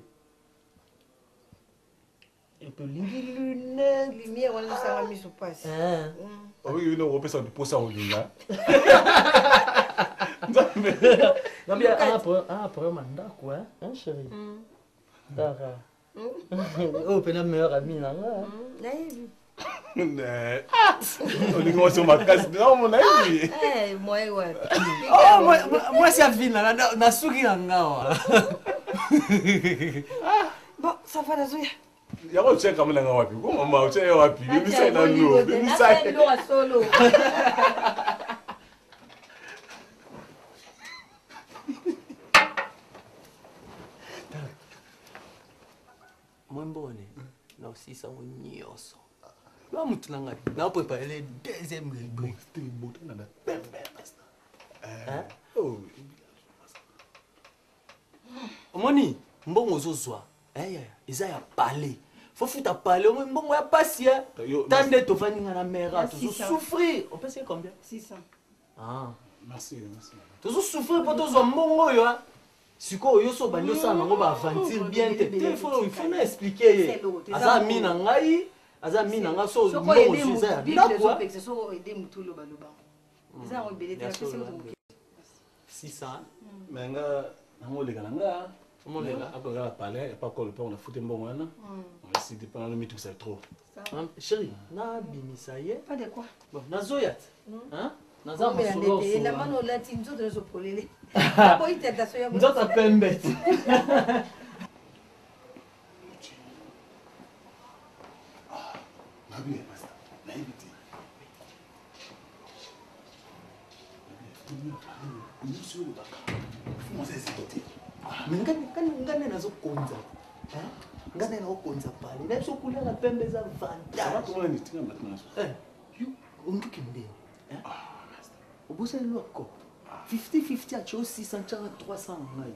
Et puis lumière on nous ça mis sur place. Oui, non, on peut s'en poser en ligne. Non bien après mandat quoi, hein chérie. Dara. Oh, pena meilleure amie là. On est comment sur ma casse non mon ami. Eh moi ouais. Oh moi c'est vina na suki ngawa. Bon, ça va la zoya. Ya ko cheka mna ngawapi? Ko mama uche wapi? Mimi sai na no. Mimi sai. Ndo solo. Mwembone na usisa unyoso. Wa mtu nanga na préparer le deuxième rubrique. C'était bon na na pembe basta. Oh. Omoni mbongo zozwa. Isa ya parler. Faut foutre à parler, au moins ya passer. Tant de to fani na mère, tu souffrir. On peut c'est combien? 600. Ah, merci, merci. Tu souffrir pour to zo mbongo yo. Siko yo so banyo sa nango ba aventure bien te. Il faut expliquer. Aza mina ngai, aza mina nga so mbongo zo ya. D'accord. C'est so aider mutulo baloba. eza yango ebele te napesi moto moke 600 mais nga nangoleka na nga akoka palais et pas encore le père on a foutu mbongo wana on va essayer de pas le mettre c'est trop chérie na binisa ye pas de quoi bon nazoya hein naza masolo la mano lati nzoto nazopolele boyi tata so ya nzoto pembe Nabi pasta naibiti ngane nazokonza ngane naokonza pale nabisokulia na pembe za vantageonduki ndeni obosani lwako 50-50 acho 600 chaka 300 ngai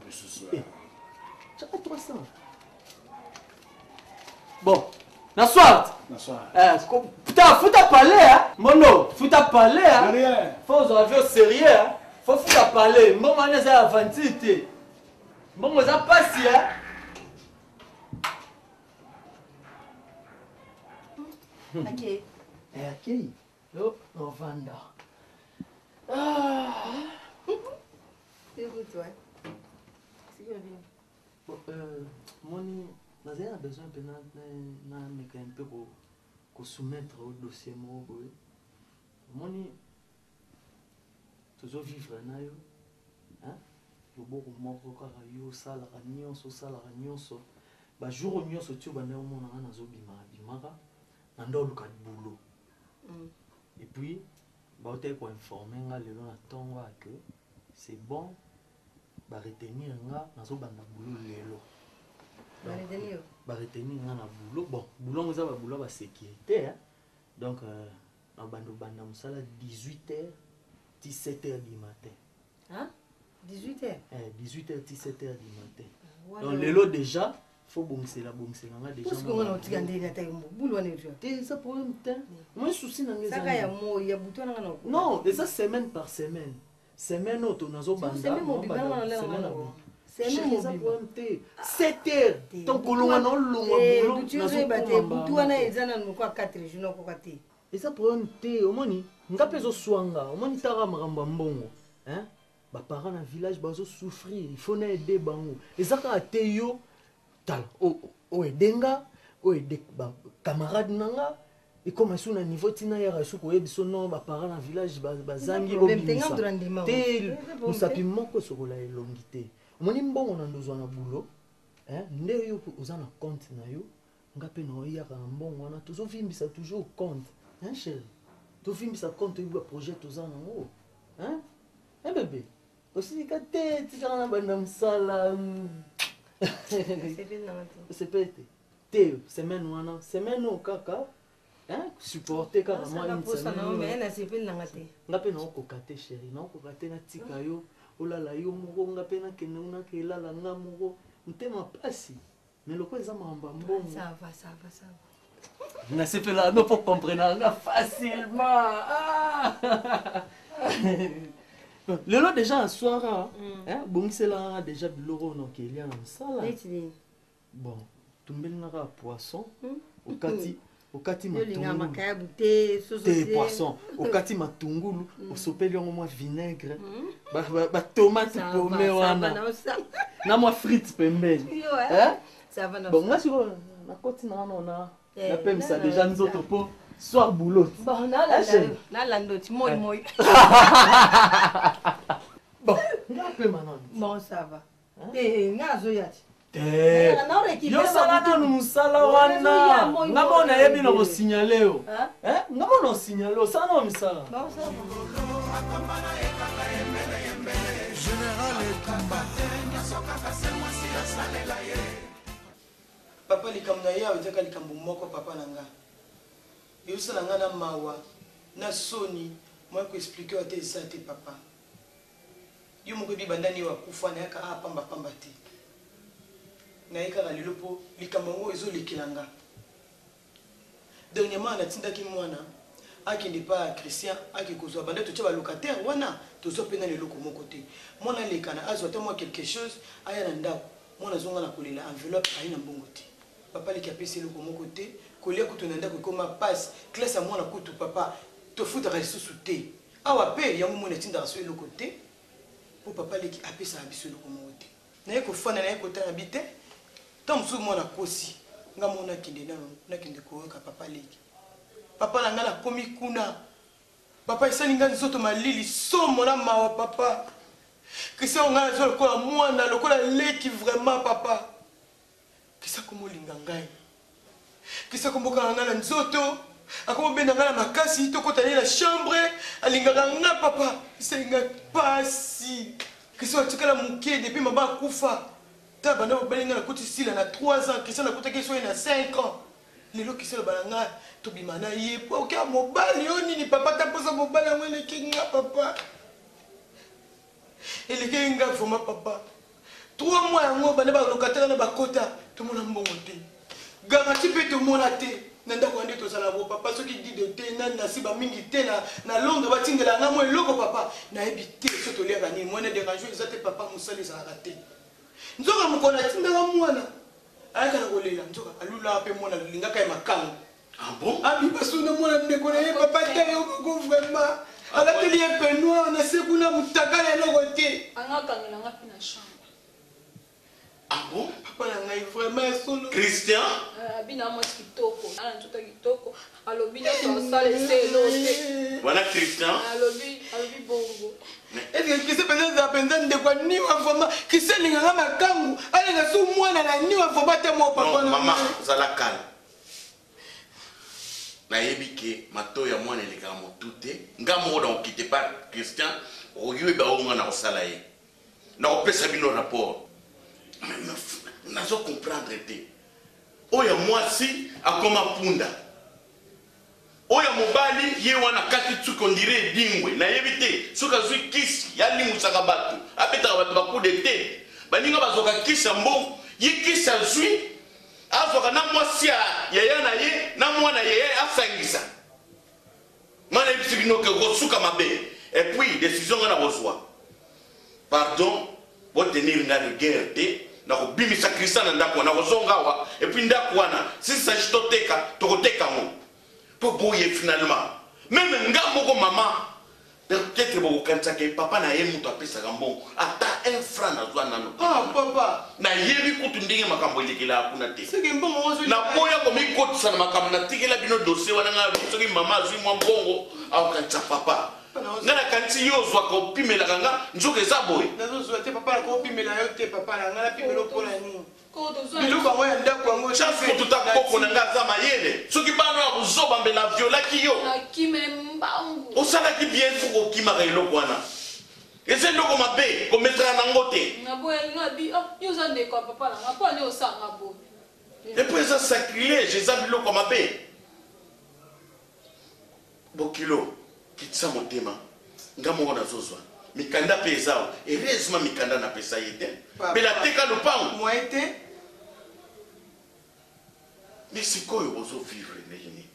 chaka 300 bon na swart putain futa palais mono futa palais faut avion sérieux faut futa palais mbongo wana eza avanti te mbongo eza pasi akei yo novanda moni nazali na besoin mpe nameka mpe kosoumettre au dossier moko boye omoni tozovivre na yo loboko moko kaka yo osalaka nyonso bajour nyonso ti obanda omonanga nazobimaka na nde oluka boulot et puis baotali koinforme nga lelo na ntongo ake c'est bon baretenir nga nazobanda boulot lelo baretenir nga na boulot bon boulot ngo eza baboulot basécurité donc nabanda mosala 18h 17h du matin 18h 18h 17h du matin donc lelo déjà faut bongisela nga déjà parce que on a otika ndeni ata boulot wana ezo te ça problème te moi souci na ngeza saka ya mo ya buto na ngana non et ça semaine par semaine semaine auto nazo banda semaine mobile na la semaine ça problème te 7h donc kolonga na longa boulot nazo bate buto wana ezana noko 4 jours noko kate et ça problème te omoni ngape zo swanga omoni tara makambo mbongo hein ba parents na village bazo souffrir il faut na aider bango ezaka te yo tal o edenga o ede ba camarade nanga et comme sur na niveau tina ya rasu ko yebiso non ba parents na village bazangi obimisa te musapi moko sokola elongité omoni mbongo na ndozwa na boulot hein nde yo oza na compte na yo ngape na oyaka na mbongo wana tozovimbisa toujours compte hein chérie tovimbisa compte yo ba projet toza nango hein un bébé aussi ka te tika na banda msala c'est pété te semaine wana semaine au kaka hein supporter kaka moi une semaine mais na sepel nanga te ngape na okokate chérie na okokate na tika yo olala yo moko ngape na kende una kelala nga moko ntema pasi mais loko eza mamba mbongo ça va na sepela no pour comprendre nga facilement lelo déjà un soir hein bongisela déjà biloko no kelia na sala bon tumbelingaka poisson okati matungulu te poisson okati matungulu osopeli yango mwa vinaigre batomate pome wana na mwa frite pembeni bon nga siko nakoti na wana ona napemisa déjà nzoto po soir boulot bon nalando ti moi bon ngape manon bon ça va ngazoya ti yo sala nanu mosala wana nga mo nayebi na kosignale yo nga mo na osignale osala na misala papa likambo na ye awa ezaka likambo moko papa na nga eyosala nga na mawa na soni moi koexplike wa te esa te papa yo moko ebibandani yo akufa nayaka apambapamba te naye kaka lelo mpo likambo yango ezolekela nga dernièrement natindaki mwana akende pa Christian ake kozwa banda totya balocataire wana tozwa mpe na leloko moko te mwana alekana azwa ta mwa quelque chose aya na ndako mwana azonga na kolela enveloppe aye na mbongo te papa leki apesi eloko moko te kolia kutu na ndako ekoma passe classe ya mwana kutu papa tofutaka lisusu te awa pe yango mona tinda so le côté pour papa leki apesa biso le komote na yeko fana na yeko tana bite tant musu mona kosi nga mona kinde na kinde ko ka papa leki papa na ngala komi kuna papa isani nga nzoto malili somo na mawa papa kisa nga zo ko mwana lokola leki vraiment papa kisa komo linga ngai kisa komboka ngala nzoto akomo benda ngala makasi to kota la chambre alinga nga papa senga pasi kisa tikala muke depuis mama kufa ta bana balinga na kuti sila na 3 ans kisa na kuta kiso na 5 ans lelo kisa balanga to bimana ye po ka mobali oni ni papa ta posa mobali ngene kinga papa ele kinga foma papa 3 mois yango bana ba lokatela na bakota to mona mbongo te garanti pe to mona te nanda ko ande to sala bo papa soki dit de te na nasiba mingi te na Londres batingela nga mo eloko papa na ebité so to leka ni mwana déranger ezate papa musali za raté nzoka mukona tindanga mwana aka na kolela nzoka alula pe mwana linga kai makango ah bon abi basuna mwana ndeko na ye papa te yo ko vraiment ala te lié pe noir na sekuna mutakala eloko te anga kangela nga pina chambre. Ah bon? Papa na ngai vraiment solo. Christian? Bina mo kitoko. Ala ntuta kitoko. Alobi na sala selo te. Voilà Christian. Alobi bongo. Est-ce que kise penza za penza ndeko ni wa vraiment kise linga makangu ala na su mwana na ni wa vraiment te mo papa na. Maman, zala calme. Na yebike mato ya mwana eleka motute. Ngamo donc quitte pas Christian. Ogiwe ba onga na osala ye. Na opesa bino rapport. Nazo comprendre te oya mwasi akoma punda oya mobali ye wana kati tsuko ndire dingwe na yebite suka zui kisi ya limu saka batu abeta batu baku de te baninga bazoka kisa mbo ye kisa zui azoka na mwasi ya na ye na mwana ye afangisa mana yebisi binoke gosuka mabe et puis décision ngana bozwa pardon bo tenir na rigueur te na kobimisa Christian na ndako na kozongawa et puis ndako wana si ça chitoteka tokoteka mo po boye finalement même nga moko mama peut-être bo kanisa ke papa na ye mutu apesa gambo ata un franc na zwa nano papa na yebi kutu ndenge makambo elekela akuna te seke mbongo wazo na boya ko mi kotisa na makambo na tikela bino dossier wana nga soki mama azwi mwa mbongo au kanisa papa ngana kanti yo zwa ko pimela kanga njoke za boy nazo zwa te papa ko pimela yo te papa na ngana pimelo pola ni ko to zwa biluka moya ndako ngo chance ko tutakoko na ngaza mayele soki bano ya buzoba mbela viola ki yo na kime mbangu osala ki bien fuko kima ka eloko wana ese ndoko mabe ko metra na ngote na boya nga bi yo za ndeko papa na ngapa ne osanga bo et puis ça sacrilège eza biloko mabe bokilo kitisa motema nga moko nazozwa mikanda pe ezao heureusement mikanda na pesa yete bela teka lopango moite mais sikoyo bozo vivre nini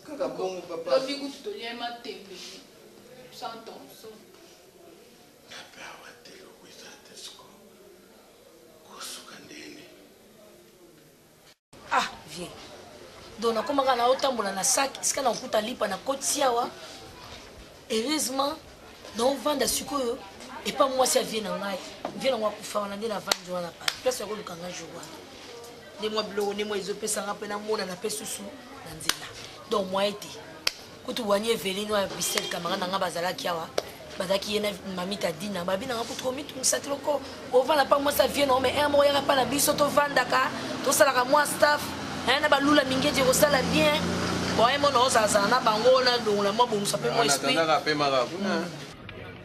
kaka bongo papa lobi kutu toliema tembe sans tension apa watelo kwisa tesko kosuka ndene ah viens donc nakomaka na otambola na saki esika na okuta lipa na koti awa heureusement naovanda sikoyo epa mwasi avie na ngai vie nango akufa wana nde navandi wana pa place yakoluka ngai jour wana nde mwa biloko nde mwa ezopesanga mpe namona na mpe susu na nzela donc mwa ete kutu wani eveline oya bisel kamara na ngai bazalaki awa bazalaki ye na mamita dina babi nanga kutu komitungisa te loko ovanda mpa mwasi avie nango me moko yaka mpa na biso tovandaka tosalaka mwa staff na balula mingeti ekosala bien boye mona ozalazala na bango na dongola mwa bongusa mpe mwa esprit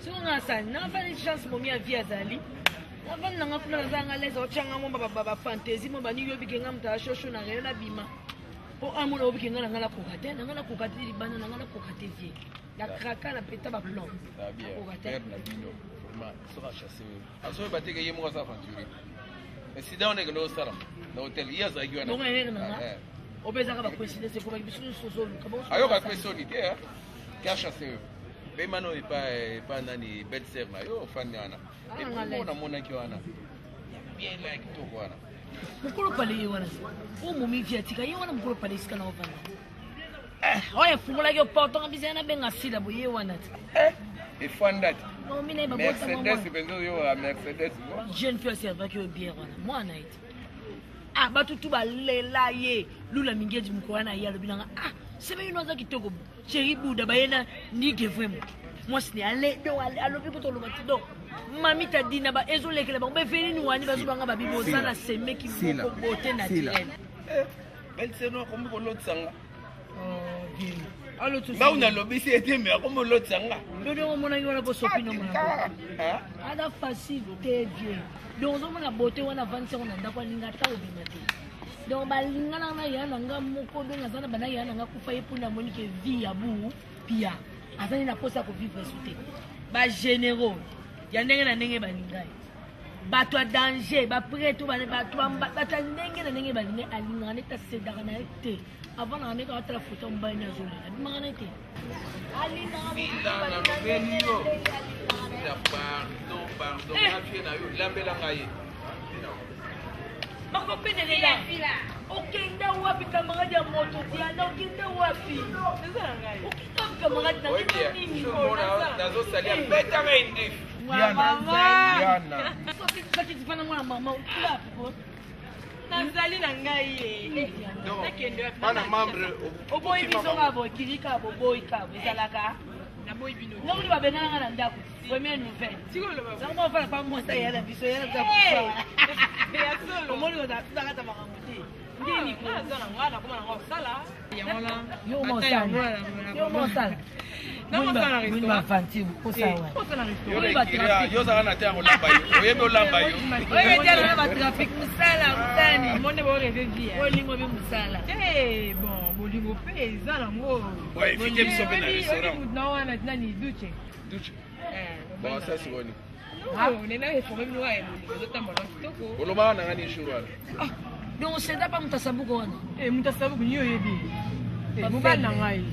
soki ngasani nafani chance momi ya vie azali nafani nanga kuna nazalanga lese otyanga mo bafantaisie mo bani yobikenga moto ashosho na reyo nabima mpo amona obikenga nanga nakoka te nanga nakoka te libanda nanga nakoka te vie nakraka na peta baplan nakoka te asoki bateke ye moko asa aventure sida oneke losala na hotel ye azalaki wana bongo ere nanga obezaka bacoïncidence ekobaki biso nyonso ozoluka ayoka mpe soni te ke achasse oyo mpe mano epa nani belser na yo ofani wana epo namonaki wana bien la kitoko wana mokolo pale ye wana omomi vi atika ye wana mokolo pale esika na ovanda oye fungolaki oportonga bisa na benga sila boye wana ti efandati non mine ba Mercedes benzo yo a Mercedes jeune fille servaki o bien wana mwana iti batutu balela ye lula mingeji mkoana ye alobinanga sebe yino za kitoko chéri buda bayena nige vraiment moi ce n'est allé do alobi poto lo batido mami ta dina ba ezolekele ba befeli ni wani bazubanga ba bibo sala seme ki ko bote naturel belseno komi ko lotsanga bien alo tu ba una lobisi ete me ko mo lotsanga dodo mona yona ko sopino mona ada facilité bien donc on a beauté on a 25 on a ndako linga ta obimate donc balinga na yana nga moko do ngazana bana yana nga kufa epunda monike vie ya bu pia azani na posa ko vivre souté ba généraux ya ndenge na ndenge balinga bato danger ba prêt to ba bato ndenge na ndenge balinga alinga ne ta sedaka na te avant na meka atra photo mba ina zole abimanga na te alinga na benio pardon afie na yo lambela ngai makopene lela okenda wapi camarade ya moto diana okenda wapi okenda camarade na nini nazosalia betanga indi Diana soki tifana mwana mama ukula po nazali na ngai ye ana membre oboyi biso ngabo kirika boboyi kabo ezalaka na boyi bino nokuli babengana na ndako première nouvelle zango ofala pa mosa yana biso yana za kufa omoli oza tutaka makambo te ndini ko azana ngana kuma na sala yangola yo mosala Muni mafanti kusawa. Yo za na tango lamba yo. Oyebe olamba yo. Oyebe tena na traffic musala mutani. Monde bo revenir. Olingo bi musala. Bon, bolingo pe ezala ngo. Ouais, fite biso pe na restaurant. Na wana nani duche. Duche. Bon, ça c'est bon. Non, nena e fomo mino wa bolingo zotambola kitoko. Oloba na ngani shurwala. Donc c'est pas mutasabuko wana. Mutasabuko niyo yebi. Mubana ngai.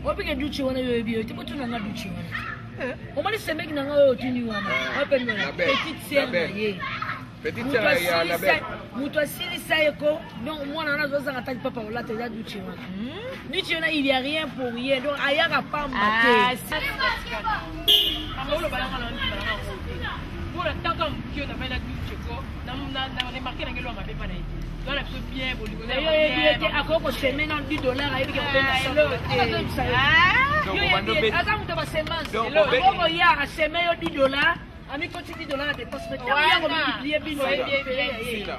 Opike duchi wana yo ebi yote botu nanga duchi wana omali semeki nanga yo tuni wana apendo na petite sœur na ye petite sœur ya la belle muto asili sayeko donc mwana wana zoza ngata papa ola te ya duchi wana duchi wana il y a rien pour rien donc ayaka pamba te amolo balanga na ndibala na pour la tant comme qui on appelle la duchi ko na remarquer na ngelo mabe pana ite dans la plus bien pour lui akoko semaine en $10 ayebi ke ata muto ba semence akoko ya a semaine yo $10 ami koti $10 de passe mais yango multiplier bino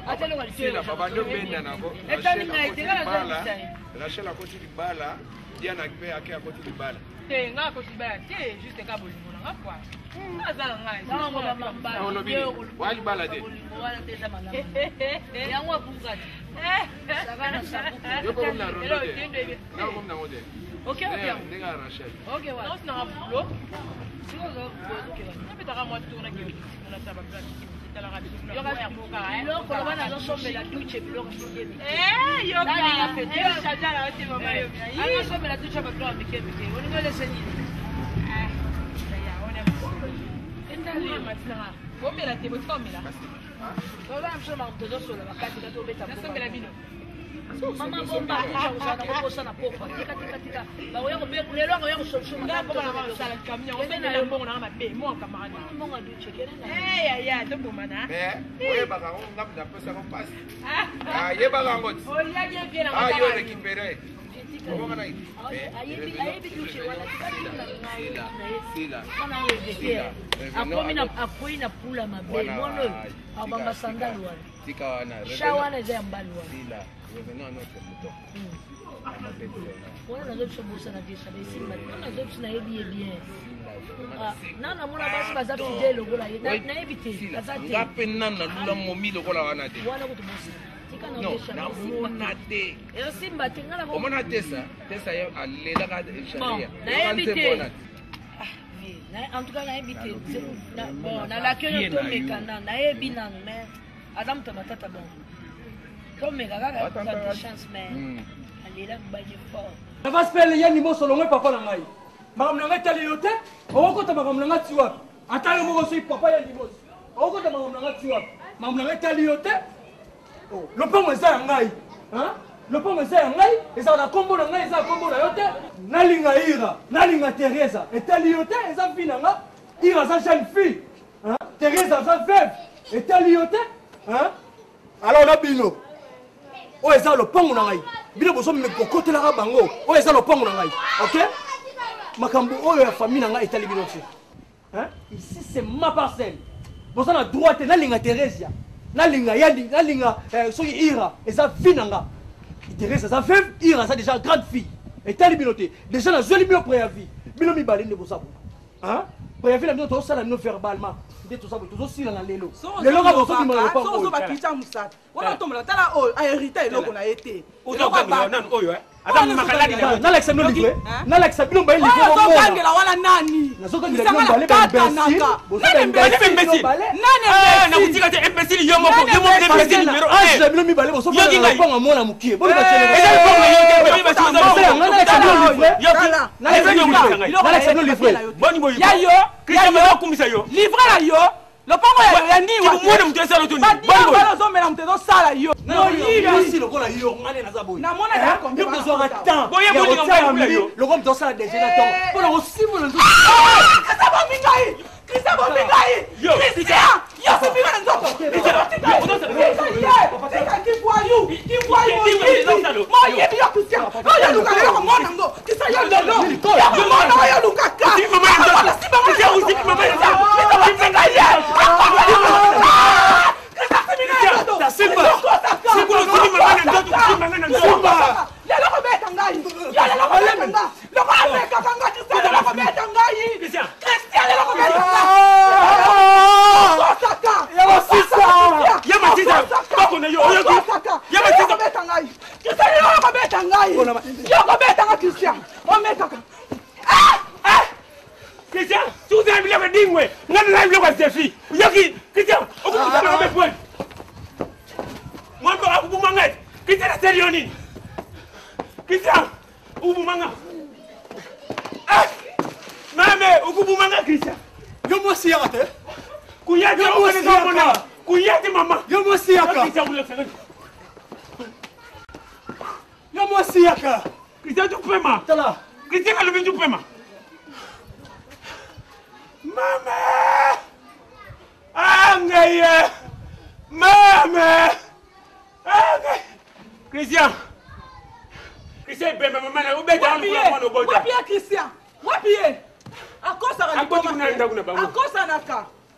atelo kwa sila babando benda nako etani ngai tela Rachel akoti libala Diana pe ake akoti libala te nga akoti libala te juste ka bolingo na kwa azala ngai zango ba mamba wali bala de wala te za malama yango abungati savana sabu yoko mna rondo de na ko mna ngode okay okay ndinga Rachel okay wa non na bulo sio zo okay wa napita moi tourna ke na saba plan tala rabi yo ko bana zo sombe la duche bilo yo ka pete sajala wote mama yo ana sombe la duche ba plan mikebe oni ngole senyi Endali matla. Bomela te botomela. Tola mshoma mtoto sola wakati kato beta. Nasomela bino. Mama bomba usana kukosa na popa. Tika. Ba oya be lelo ngo yango solution. Ngabo bana ba sala kamnya. Ngombe na mbongo na mabe mo kamarani. Mbongo duche kena. Ya to bomana. Oye baka ngapda pesa ko pass. Ye baka ngoti. Oya ye bien na. Yo récupérer. Comment on a dit? Akwai na pula mabe mono abamba sandal wana tika wana shawana za mbali wana sila revenons à notre mouton wana nazo tsobosa na visa basi mbali nazo tsina yebi bien nana mona basi baza fidèle lokola na ebite azate ngape nana lula momi lokola wana te wana kutubosa non namona te esimba te ngala ko omona tesa yo alela ka sharia na ebite en tout cas na ebite bon na la queue to mekana na ebi nanu mais adam to batata bon to meka kaka ta chance mais alela baje fort na va spell yani mo solongo papa na ngai makamna ngai tali yote okota makamna ngai tiwa atalo mo so papa yani mo okota makamna ngai tiwa makamna ngai tali yote lopango eza ya ngai lopango eza ya ngai ezala na kombo na ngai eza ya kombo na yo te nalinga ira nalinga teresa etali yo te eza vi na nga ira aza jeune fille teresa aza veuve etali yo te alors na bino oyo eza lopango na ngai bino bozokotelaka bango oyo eza lopango na ngai ok makambo oyo ya famille na ngai etali bino te ici c'est ma parcelle boza na droit te nalinga teresia nalinga soki ira eza vi na nga Thérèse eza veuve ira aza déjà grande fille etali bino te déjà nazweli bino préavis bino mibale nde bosabo préavis na bino tozosala bino verbalement nde tozabo tozosila na lelo lelo ka bozobima na lopango bakristian mosaka wana tombola tala oyo ahérité eloko na ye te nalakisa bino livre nalakisa bino mbaye livreozobangela wana nani nazokangela bino mbale nakutika te imbécile yo moko imbécile numéro 1 bino mibale bosofana na lopango mona mokie nalakisa bino livre livre na yo lopango ya niwamona mutu esala otoni ozomela mutu ezosala yo lokola yo ngane naza boye namona kozwaka temps loko mutu osala dege na ntongo mpona kosimola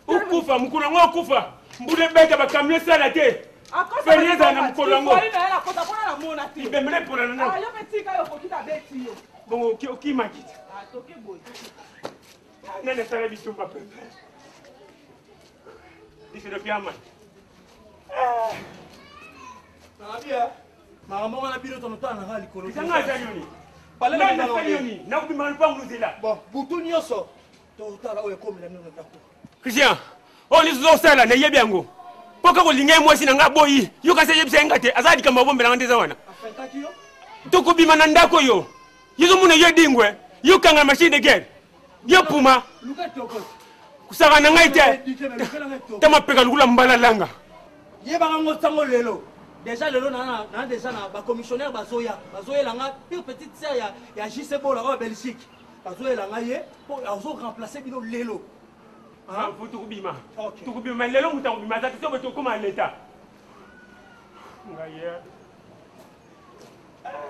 ukufa mukulu ngo akufa mbule beka bakamle sala te fereza na mukulu ngo ibemele pona na bongo ki makiti nene sala bitumba pe difiro piama Abia mama wana bino tonotana na hali kolo sanga zalioni pale na zalioni na kubima mpango nzila bon butu nyoso totala oyo komela nino ndako Christian on izo sala na yebi yango poka ko linga mwasi na ngaboyi yuka se yebisa ngate azadi kama bombe na ndeza wana afentaki yo tukubima na ndako yo yizo muna yedingwe yuka nga machine de guerre yo puma luka toko kusaka na ngaite tama peka lukula mbala langa yeba ngo tsango lelo déjà lelo na déjà na ba commissionnaire bazoya langa une petite sœur ya JC Bola en Belgique bazoya langa ye pour azo remplacer bino lelo faut tukubima lelo mutakubima za kisobo to koma leta ngaye